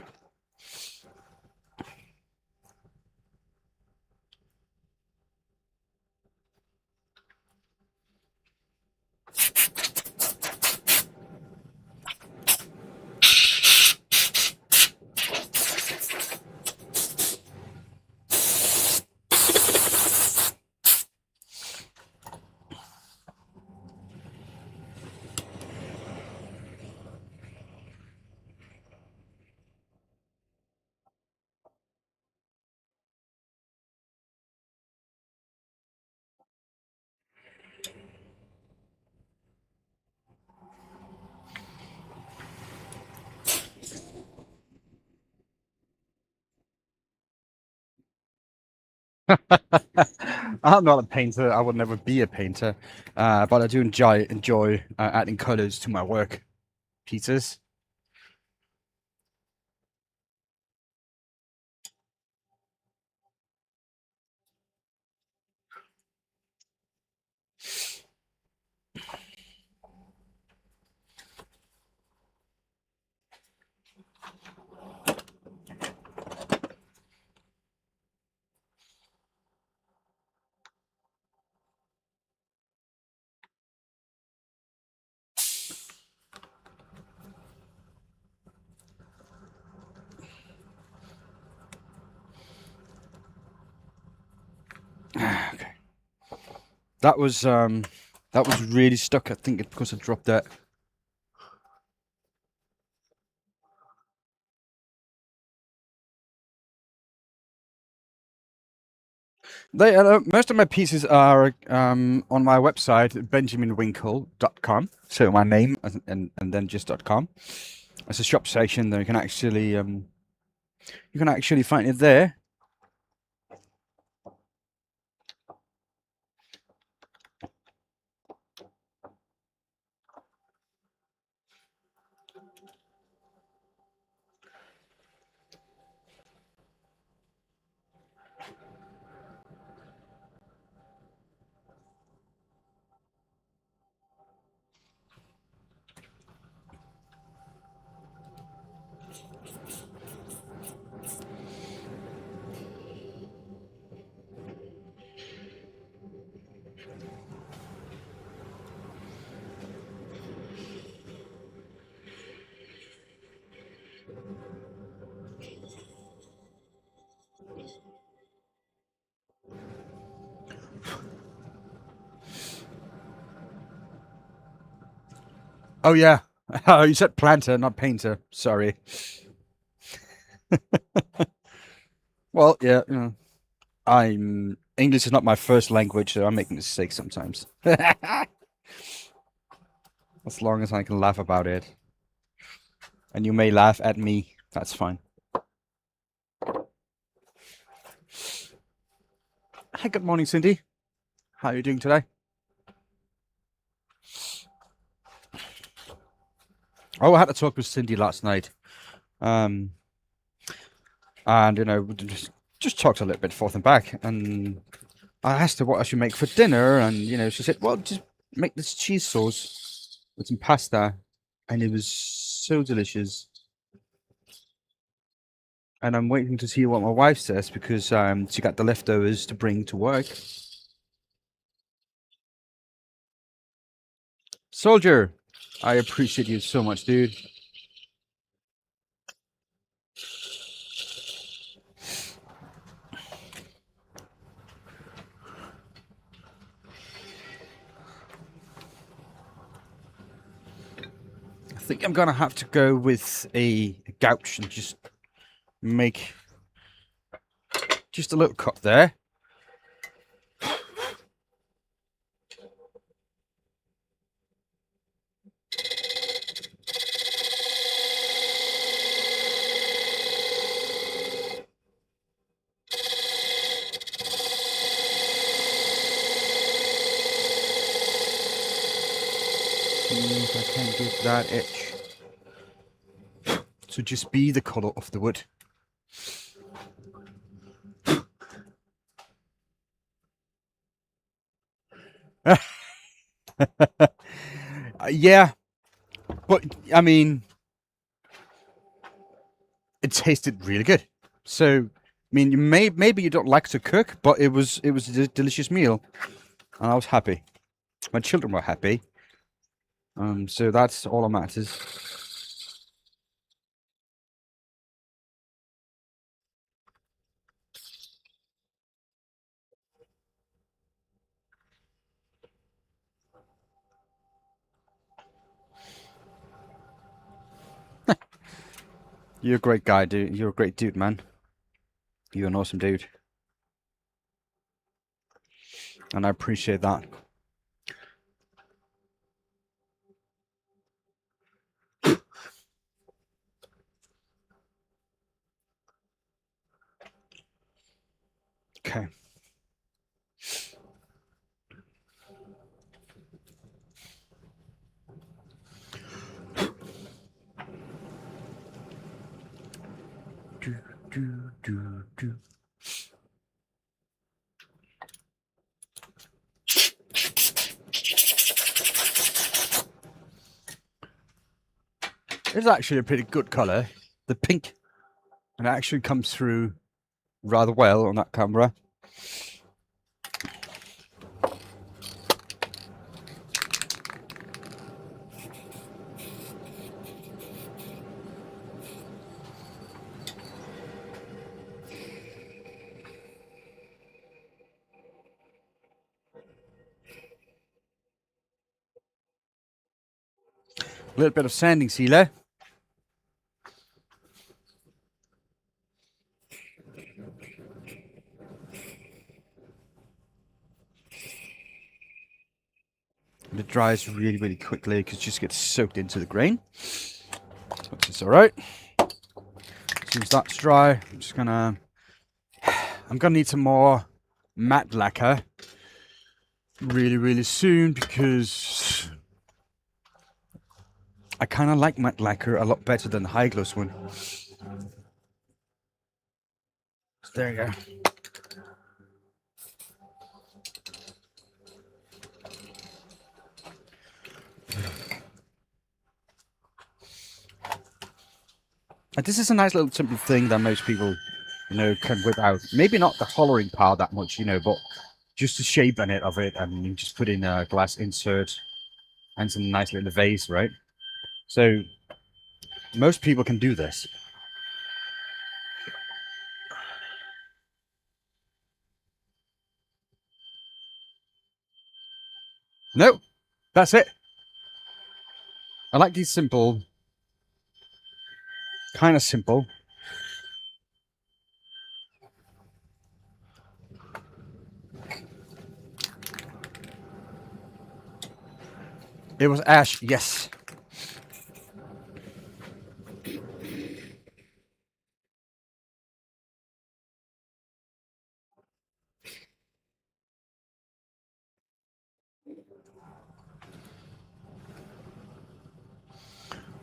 I'm not a painter. I would never be a painter, but I do enjoy adding colors to my work pieces. Okay, that was really stuck. I think it's because I dropped that. Most of my pieces are on my website, benjaminwinkle.com. So my name and then just .com. It's a shop section. There you can actually find it there. Oh yeah. Oh, you said planter, not painter. Sorry. Well, yeah, you know, English is not my first language, so I make mistakes sometimes. As long as I can laugh about it. And you may laugh at me. That's fine. Hi, good morning, Cindy. How are you doing today? Oh, I had to talk with Cindy last night. And you know, we just talked a little bit forth and back, and I asked her what I should make for dinner, and you know, she said, well, just make this cheese sauce. with some pasta, and it was so delicious. And I'm waiting to see what my wife says because she got the leftovers to bring to work. Soldier, I appreciate you so much, dude. I think I'm gonna have to go with a gouge and just make just a little cut there. See if I can get that edge to just be the color of the wood. Yeah, but I mean, it tasted really good. So, I mean, maybe you don't like to cook, but it was a delicious meal, and I was happy. My children were happy. So that's all that matters. You're a great guy, dude. You're a great dude, man. You're an awesome dude. And I appreciate that. Okay. Do. It's actually a pretty good color. The pink, and it actually comes through rather well on that camera. A little bit of sanding sealer. And it dries really, really quickly because it just gets soaked into the grain. Which is alright. As soon as that's dry, I'm gonna need some more matte lacquer really, really soon because I kind of like matte lacquer a lot better than the high gloss one. So there you go. And this is a nice little simple thing that most people, can whip out. Maybe not the coloring part that much, but just the shape on it of it, and you just put in a glass insert and some nice little vase, right? So most people can do this. No, that's it. I like these simple, kind of simple. It was ash, yes.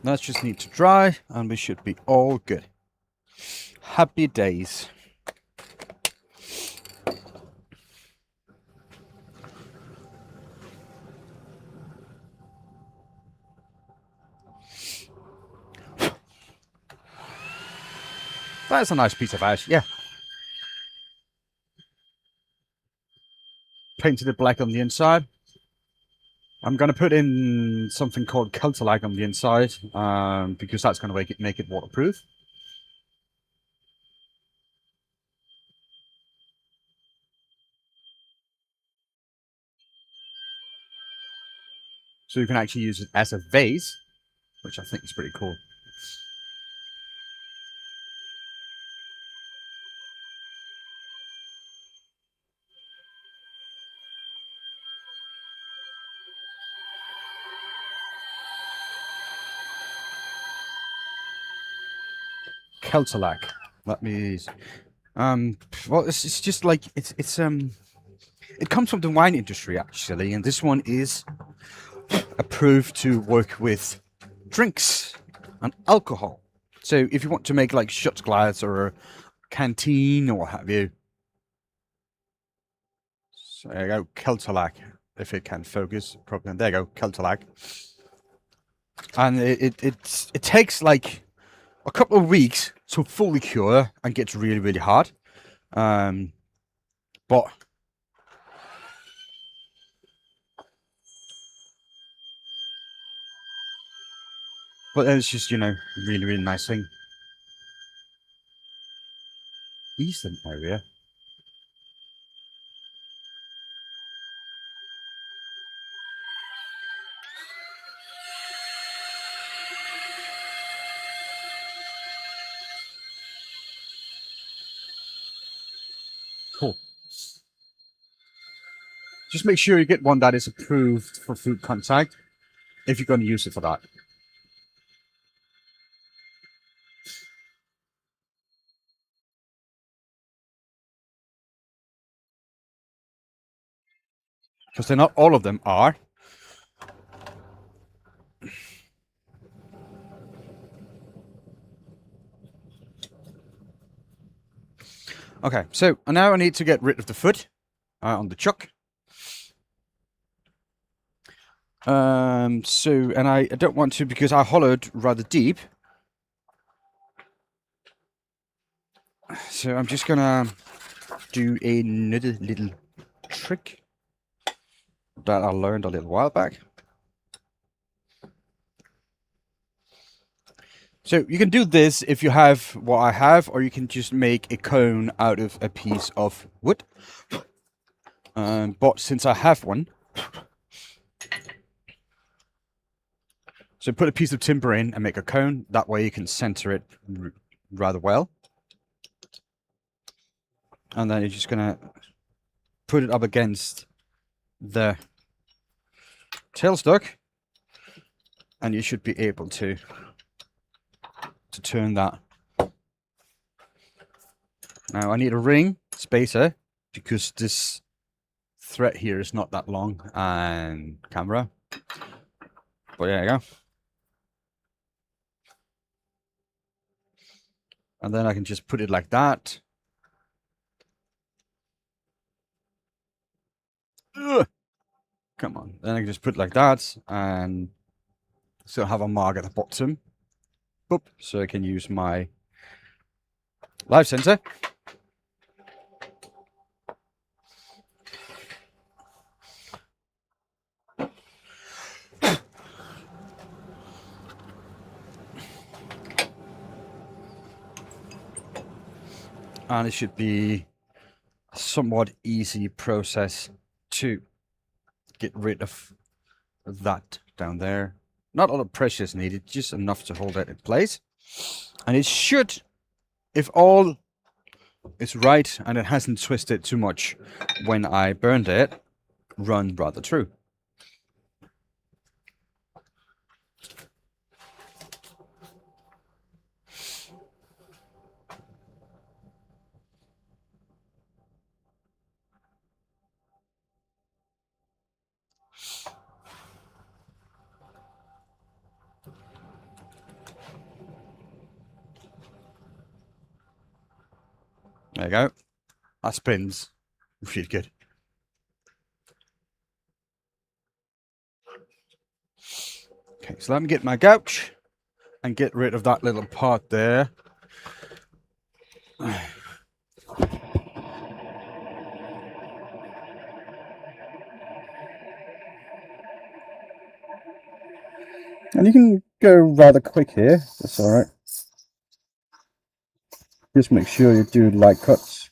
That just need to dry, and we should be all good. Happy days. That's a nice piece of ash, yeah. Painted it black on the inside. I'm going to put in something called colurs on the inside, because that's going to make it waterproof. So you can actually use it as a vase, which I think is pretty cool. Colurs. Let me. Well, it's just like it comes from the wine industry actually, and this one is approved to work with drinks and alcohol. So if you want to make like shot glass or a canteen or what have you. So there you go, colurs. If it can focus properly, there you go, colurs. And it takes like a couple of weeks to fully cure and gets really, really hard. But it's just, you know, really, really nice thing. Eastern area. Cool. Just make sure you get one that is approved for food contact if you're going to use it for that. Because they're not all of them are. Okay, so now I need to get rid of the foot on the chuck. And I don't want to because I hollowed rather deep. So I'm just gonna do another little trick that I learned a little while back. So you can do this if you have what I have, or you can just make a cone out of a piece of wood. But since I have one, so put a piece of timber in and make a cone. That way you can center it rather well. And then you're just gonna put it up against the tailstock, and you should be able to turn that. Now I need a ring spacer because this thread here is not that long and camera. But there you go. And then I can just put it like that. Ugh. Come on. Then I can just put it like that and still have a mark at the bottom. Boop. So I can use my live sensor. And it should be a somewhat easy process to get rid of that down there. Not a lot of pressure is needed, just enough to hold it in place. And it should, if all is right and it hasn't twisted too much when I burned it, run rather true. There you go. That spins really good. Okay, so let me get my gouge and get rid of that little part there. You can go rather quick here. That's all right. Just make sure you do light cuts.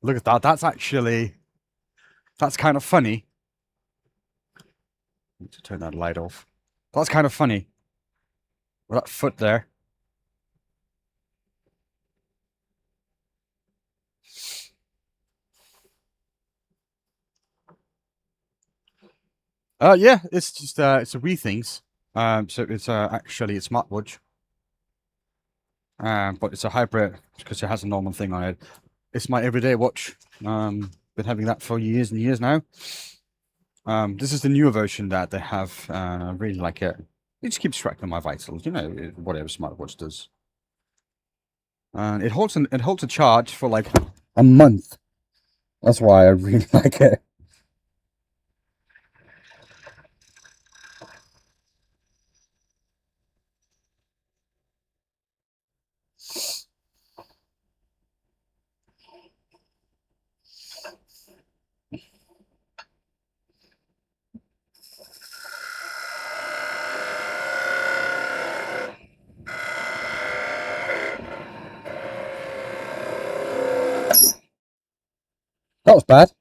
Look at that. That's kind of funny. Need to turn that light off. That's kind of funny. With that foot there. Yeah, it's just it's a wee things. So it's actually a smartwatch. But it's a hybrid because it has a normal thing on it. It's my everyday watch. Been having that for years and years now. This is the newer version that they have. I really like it. It just keeps track of my vitals, you know, whatever smartwatch does. And it holds a charge for like A month. That's why I really like it. That was bad.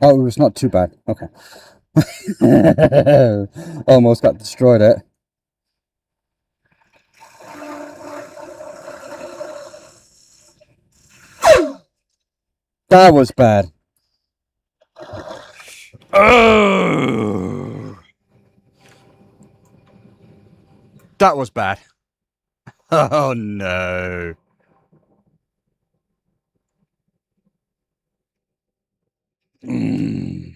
Oh, it's not too bad. Okay. Almost got destroyed it. That was bad. Oh, that was bad. Oh no. Mm.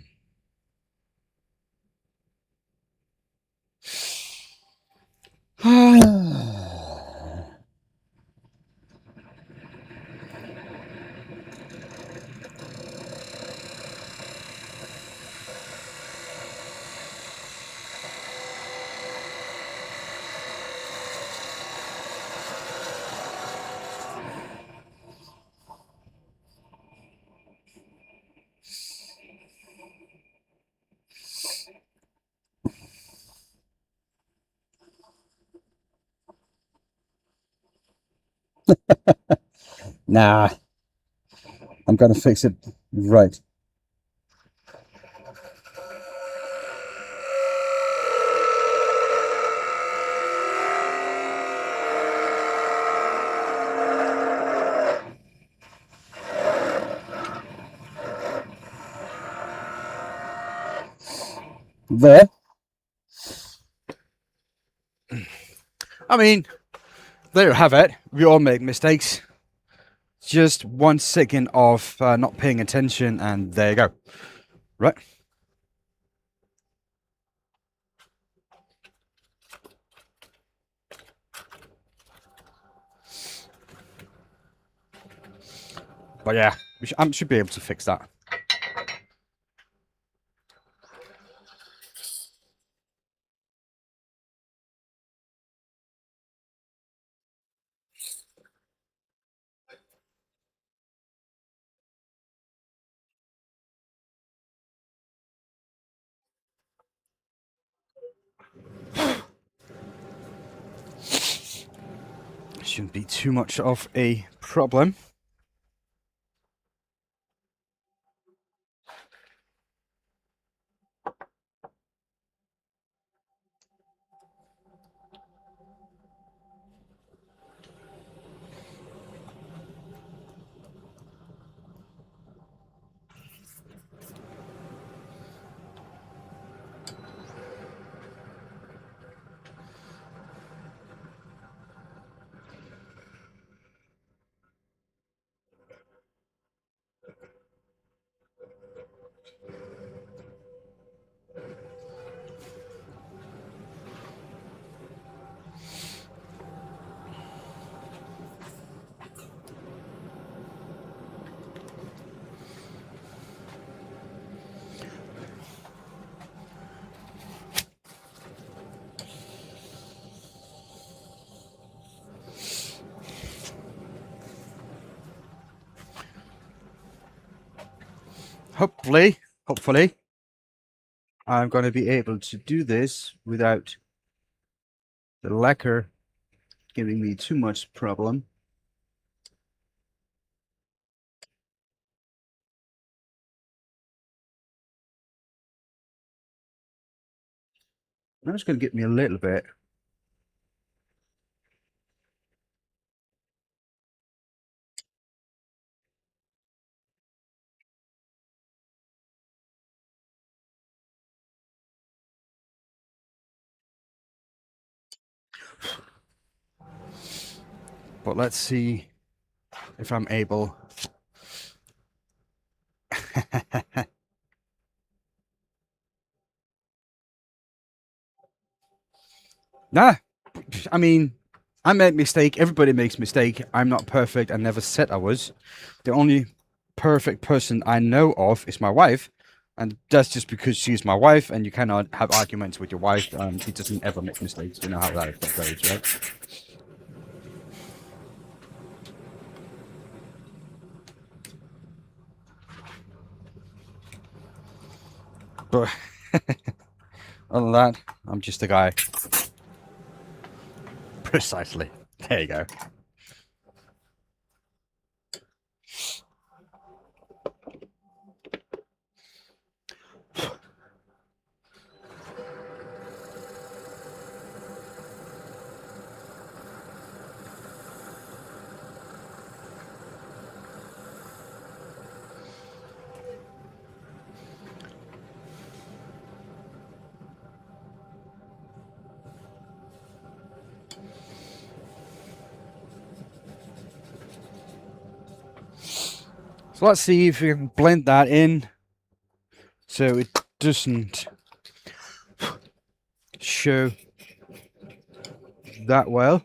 Nah. I'm gonna fix it right. There. I mean, there you have it. We all make mistakes. Just 1 second of not paying attention, and there you go. Right? But yeah, I should be able to fix that. Shouldn't be too much of a problem. hopefully, I'm going to be able to do this without the lacquer giving me too much problem. I'm just going to get me a little bit. But let's see if I'm able. Nah, I mean, I made mistake. Everybody makes mistake. I'm not perfect. I never said I was. The only perfect person I know of is my wife, and that's just because she's my wife. And you cannot have arguments with your wife. She doesn't ever make mistakes. You know how that goes, right? But other than that, I'm just a guy. Precisely. There you go. So let's see if we can blend that in so it doesn't show that well.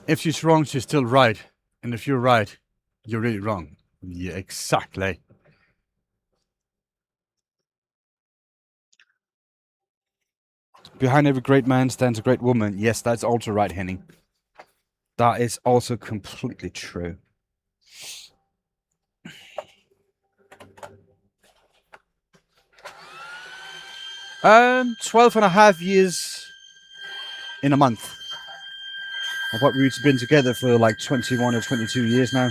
If she's wrong, she's still right. And if you're right, you're really wrong. Yeah, exactly. Behind every great man stands a great woman. Yes, that's also right, Henning. That is also completely true. 12 and a half years in a month. I thought we've been together for like 21 or 22 years now.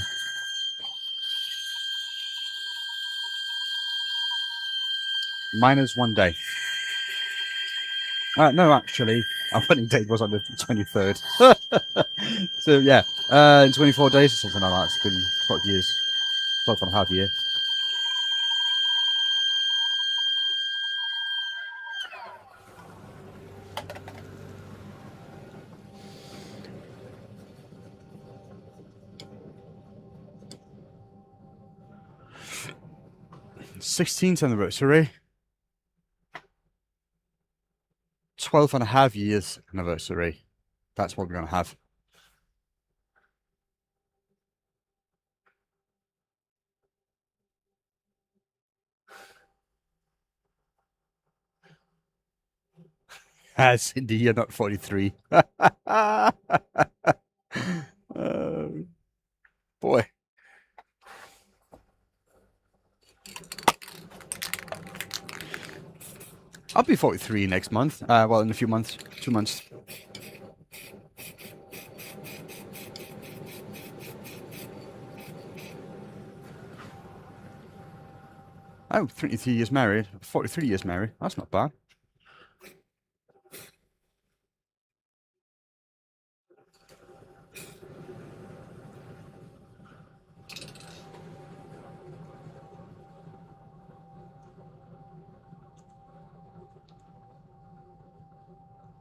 Minus 1 day. No, actually, our wedding date was on the 23rd. So, yeah, in 24 days or something like that. It's been 12 years. 12 and a half year. th anniversary. 12 and a half years anniversary. That's what we're going to have. Cindy, you're not 43. Boy. I'll be 43 next month. Well, in a few months. 2 months. Oh, 23 years married. 43 years married. That's not bad.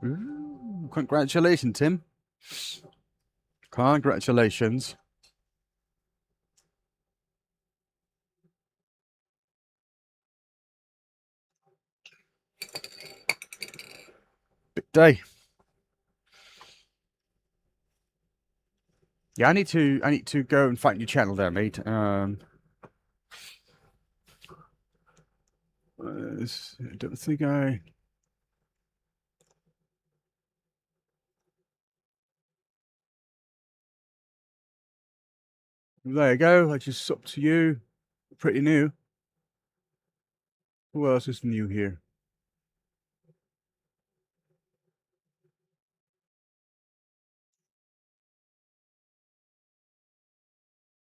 Ooh, congratulations, Tim. Congratulations. Big day. Yeah, I need to go and find your channel there, mate. I don't think I. There you go. I just subbed to you. Pretty new. Who else is new here?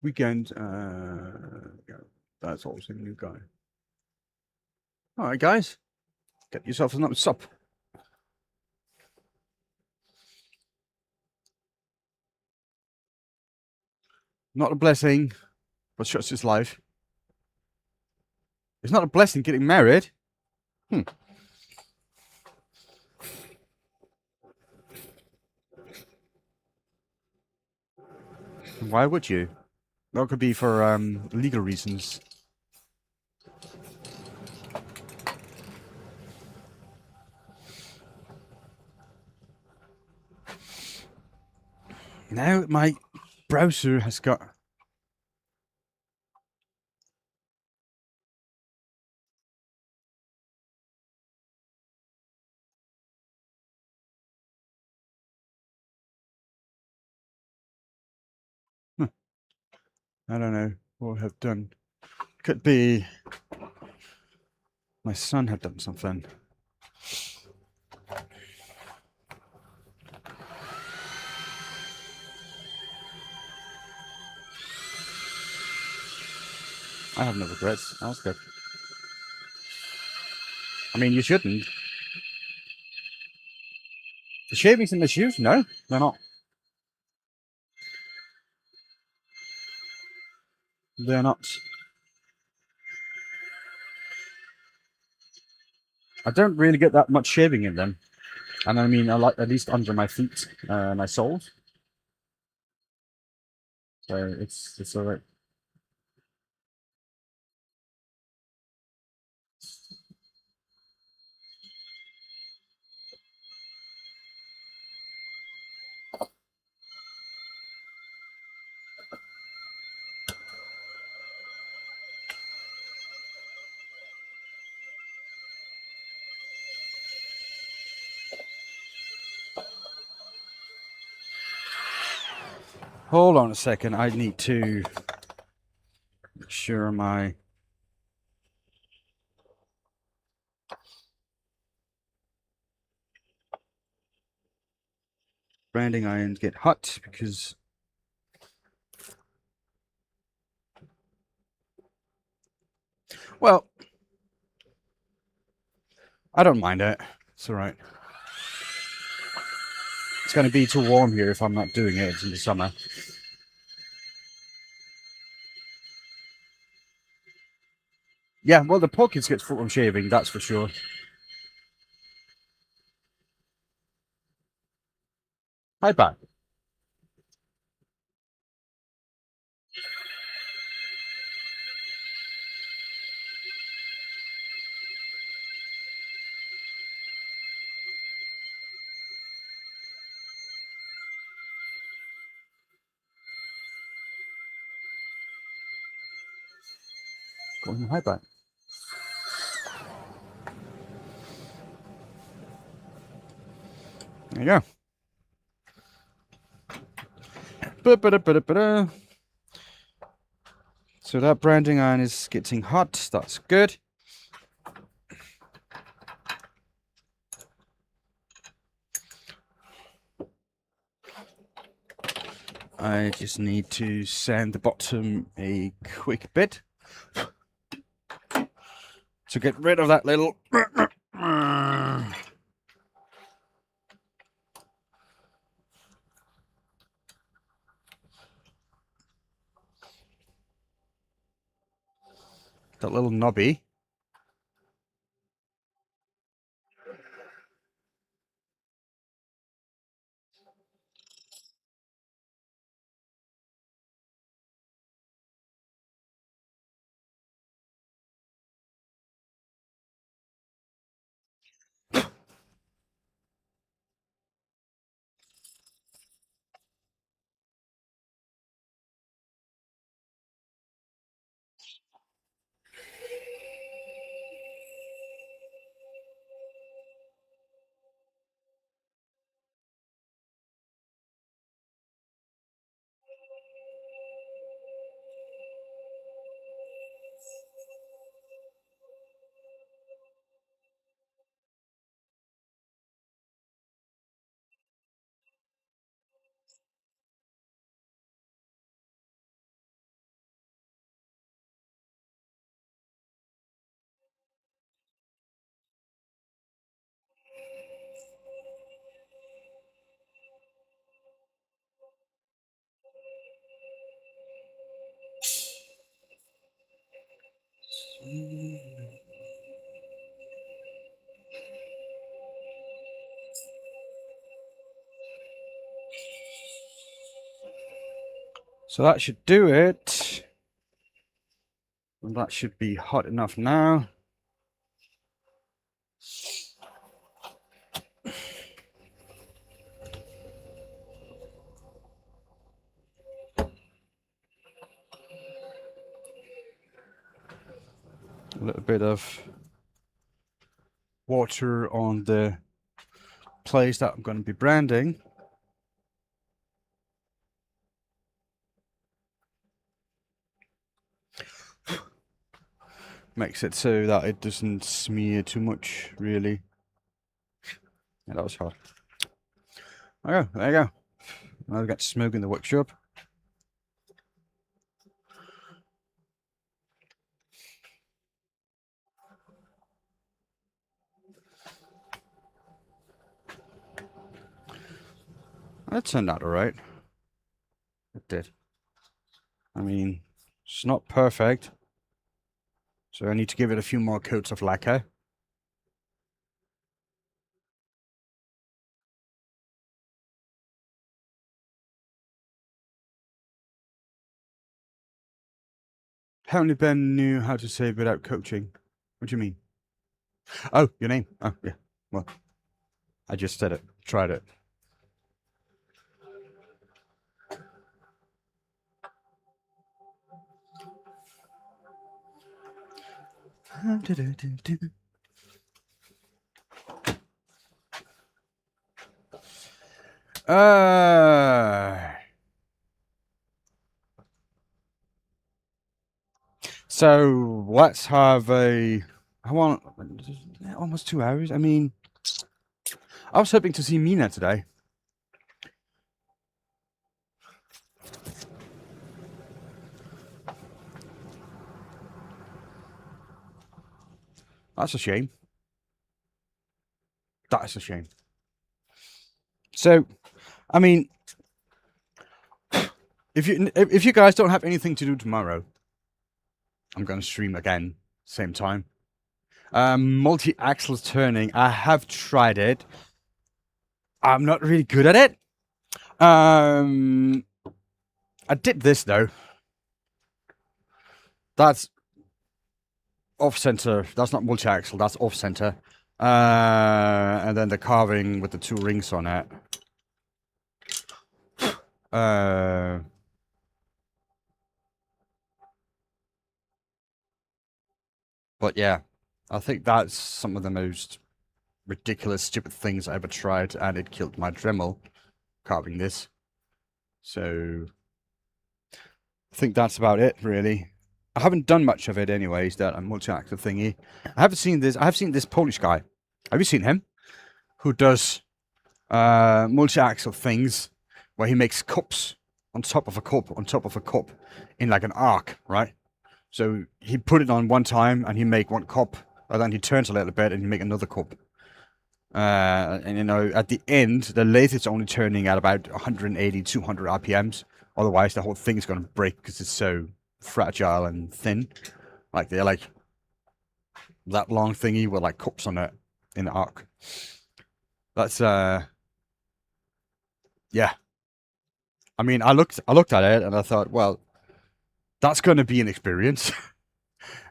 Weekend. Yeah, that's also a new guy. All right, guys. Get yourself another sup. Not a blessing, but such is life. It's not a blessing getting married. Why would you? That could be for legal reasons. Now my browser has got. I don't know what I have done. Could be my son had done something. I have no regrets. That's good. I mean, you shouldn't. The shavings in the shoes? No, they're not. They're not. I don't really get that much shaving in them. And I mean, I like at least under my feet, my soles. So it's alright. Hold on a second. I need to make sure my branding irons get hot because well, I don't mind it. It's alright. It's going to be too warm here if I'm not doing it. It's in the summer. Yeah, well, the pockets get full of shaving, that's for sure. Hi, back. Hi, back. There you go. Ba-ba-da-ba-da-ba-da. So that branding iron is getting hot. That's good. I just need to sand the bottom a quick bit to get rid of that little knobby. So that should do it. And that should be hot enough now. A little bit of water on the place that I'm going to be branding. Makes it so that it doesn't smear too much, really. Yeah, that was hard. Oh, there you go. Now we've got smoke in the workshop. That turned out alright. It did. I mean, it's not perfect. So I need to give it a few more coats of lacquer. Apparently Ben knew how to save without coaching. What do you mean? Oh, your name? Oh, yeah. Well, I just said it. Tried it. So let's have a. I want almost 2 hours. I mean, I was hoping to see Mina today. That's a shame. That is a shame. So, I mean, if you guys don't have anything to do tomorrow, I'm going to stream again, same time. Multi-axle turning. I have tried it. I'm not really good at it. I did this though. That's off center. That's not multi-axle. That's off center. And then the carving with the 2 rings on it. But yeah, I think that's some of the most ridiculous, stupid things I ever tried, and it killed my Dremel carving this. So I think that's about it, really. I haven't done much of it, anyways. That multi-axle thingy. I haven't seen this. I have seen this Polish guy. Have you seen him? Who does multi-axle things where he makes cups on top of a cup on top of a cup in like an arc, right? So he put it on one time and he make one cup, and then he turns a little bit and he make another cup. And you know, at the end, the lathe is only turning at about 180, 200 RPMs. Otherwise, the whole thing is going to break because it's so fragile and thin. Like they're like that long thingy with like cups on it in the arc. That's yeah. I mean, I looked at it and I thought, well, that's going to be an experience,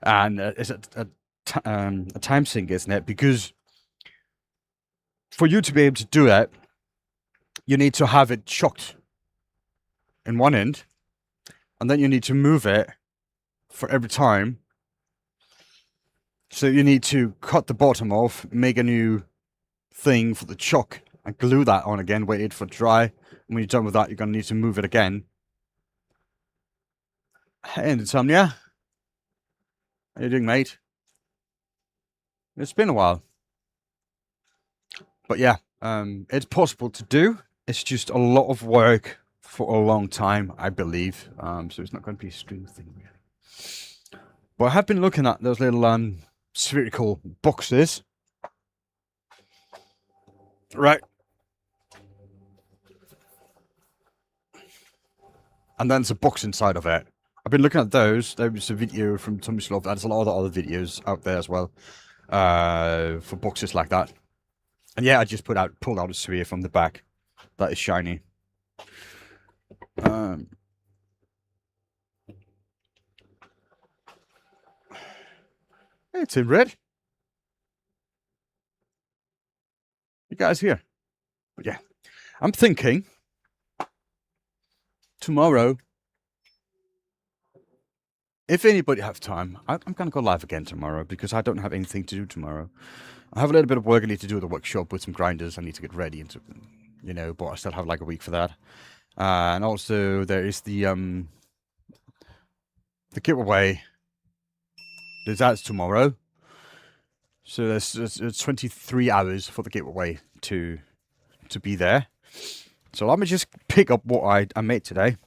and it's a time sink, isn't it? Because for you to be able to do it, you need to have it chucked in one end, and then you need to move it for every time. So you need to cut the bottom off, make a new thing for the chuck, and glue that on again, wait it for dry. And when you're done with that, you're going to need to move it again. Hey, Insomnia. How you doing, mate? It's been a while. But yeah, it's possible to do. It's just a lot of work for a long time, I believe. So it's not going to be a stream thing, really. But I have been looking at those little spherical boxes. Right. And then there's a box inside of it. I've been looking at those. There was a video from Tommy Sloth. There's a lot of other videos out there as well for boxes like that. And yeah, I just pulled out a sphere from the back that is shiny. It's in red. You guys here? But yeah, I'm thinking tomorrow, if anybody has time, I'm going to go live again tomorrow because I don't have anything to do tomorrow. I have a little bit of work I need to do at the workshop with some grinders. I need to get ready and, you know, but I still have like a week for that. And also there is the giveaway. That's tomorrow. So there's 23 hours for the giveaway to be there. So let me just pick up what I made today.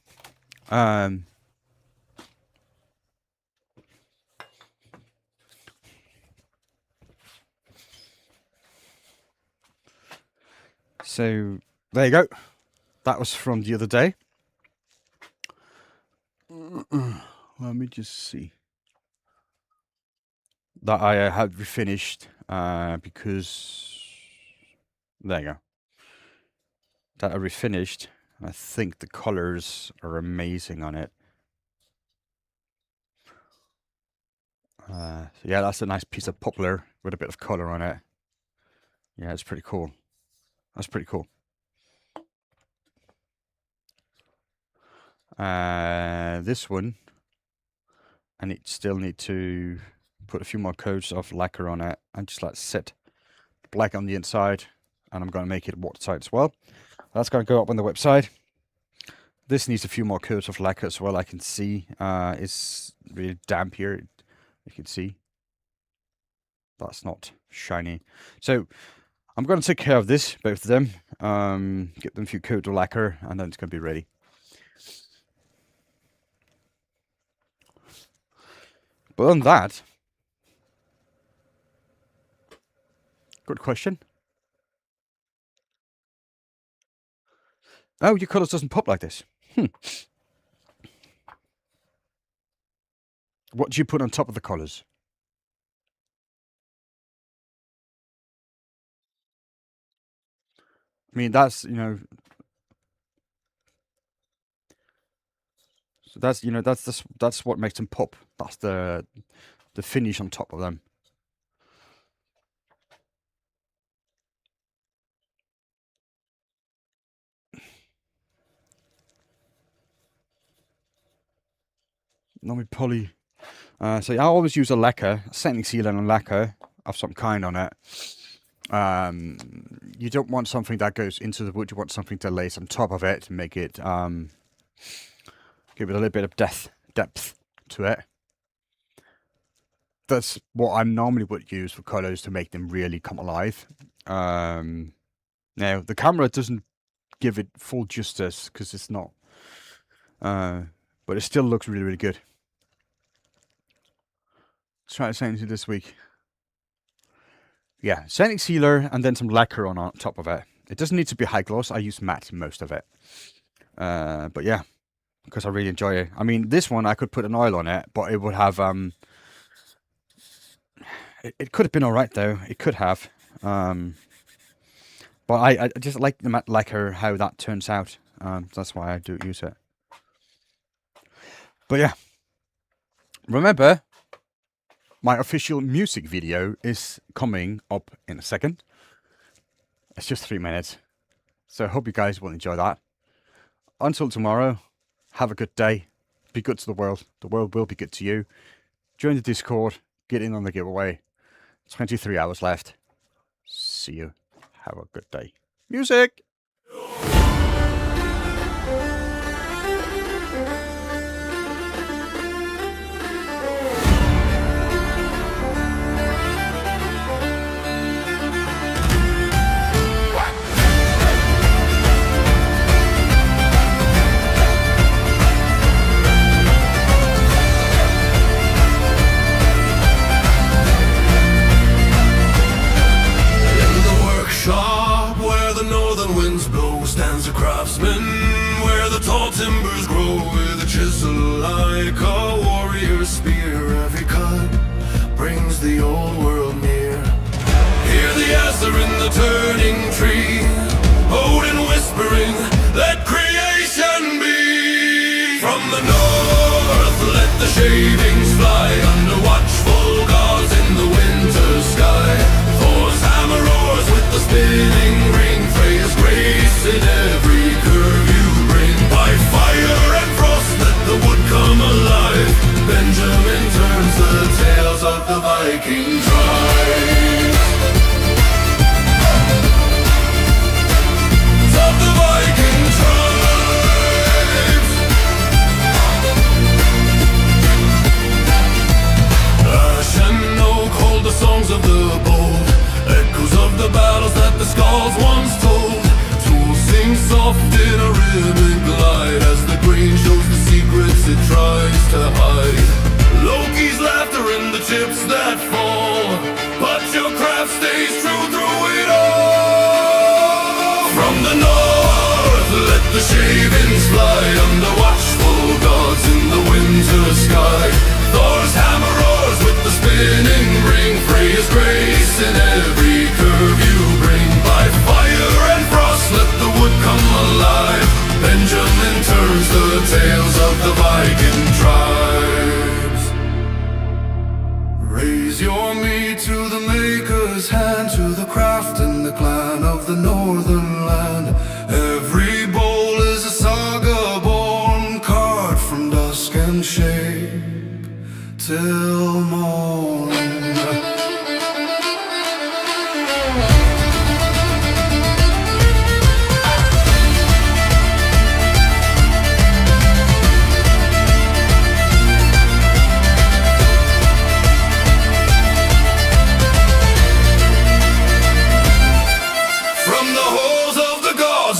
So there you go. That was from the other day. Let me just see. That I had refinished because there you go. That I refinished. I think the colors are amazing on it. So yeah, that's a nice piece of poplar with a bit of color on it. Yeah, it's pretty cool. That's pretty cool. This one, I still need to put a few more coats of lacquer on it and just like set black on the inside, and I'm going to make it watertight as well. That's going to go up on the website. This needs a few more coats of lacquer as well. I can see it's really damp here. You can see that's not shiny. So I'm going to take care of this, both of them, get them a few coats of lacquer, and then it's going to be ready. But on that, good question. Oh, your colours doesn't pop like this. What do you put on top of the colours? I mean, that's, you know, so that's, you know, that's what makes them pop. That's the finish on top of them. Normally poly. So yeah, I always use a lacquer, a setting seal and a lacquer of some kind on it. You don't want something that goes into the wood. You want something to lay on top of it to make it, give it a little bit of depth to it. That's what I normally would use for colors to make them really come alive. Now the camera doesn't give it full justice because it's not, but it still looks really, really good. Let's try the same thing this week. Yeah, setting sealer and then some lacquer on top of it. It doesn't need to be high gloss. I use matte in most of it. But yeah, because I really enjoy it. I mean, this one I could put an oil on it, but it would have it could have been all right though. It could have. But I just like the matte lacquer, how that turns out. That's why I do use it. But yeah, remember, my official music video is coming up in a second. It's just 3 minutes. So I hope you guys will enjoy that. Until tomorrow, have a good day. Be good to the world. The world will be good to you. Join the Discord. Get in on the giveaway. 23 hours left. See you. Have a good day. Music! Shop where the northern wind the old world near. Hear the Asher in the turning tree, Odin whispering, let creation be. From the north, let the shavings fly, under watchful gods in the winter sky. Thor's hammer roars with the spinning ring, Freya's grace in every curve you bring. By fire and frost, let the wood come alive. Benjamin turns the tales of the Viking tribes. Of the Viking tribes. Ash and oak hold the songs of the bold, echoes of the battles that the skalds once told. Tools sing soft in a rhythmic glide, as the grain shows the secrets it tries to hide. Loki's laughter in the chips that fall, but your craft stays true through it all. From the north, let the shavings fly, under watchful gods in the winter sky. Thor's hammer roars with the spinning ring, Freya's grace in every curve you bring. By fire and frost, let the wood come alive. Benjamin turns the tales of the Viking tribes. Raise your meat to the maker's hand, to the craft and the clan of the northern land. Every bowl is a saga born, carved from dusk and shape till morn.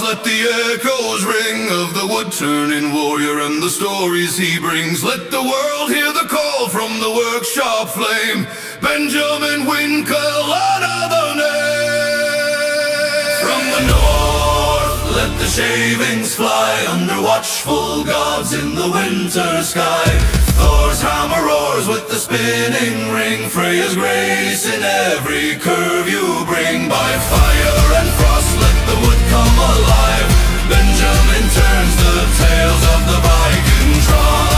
Let the echoes ring of the wood-turning warrior and the stories he brings. Let the world hear the call from the workshop flame. Benjamin Winkle, another name. From the north, let the shavings fly, under watchful gods in the winter sky. Thor's hammer roars with the spinning ring, Freya's grace in every curve you bring. By fire and frost, let the wood come alive. Benjamin turns the tales of the Viking tribe.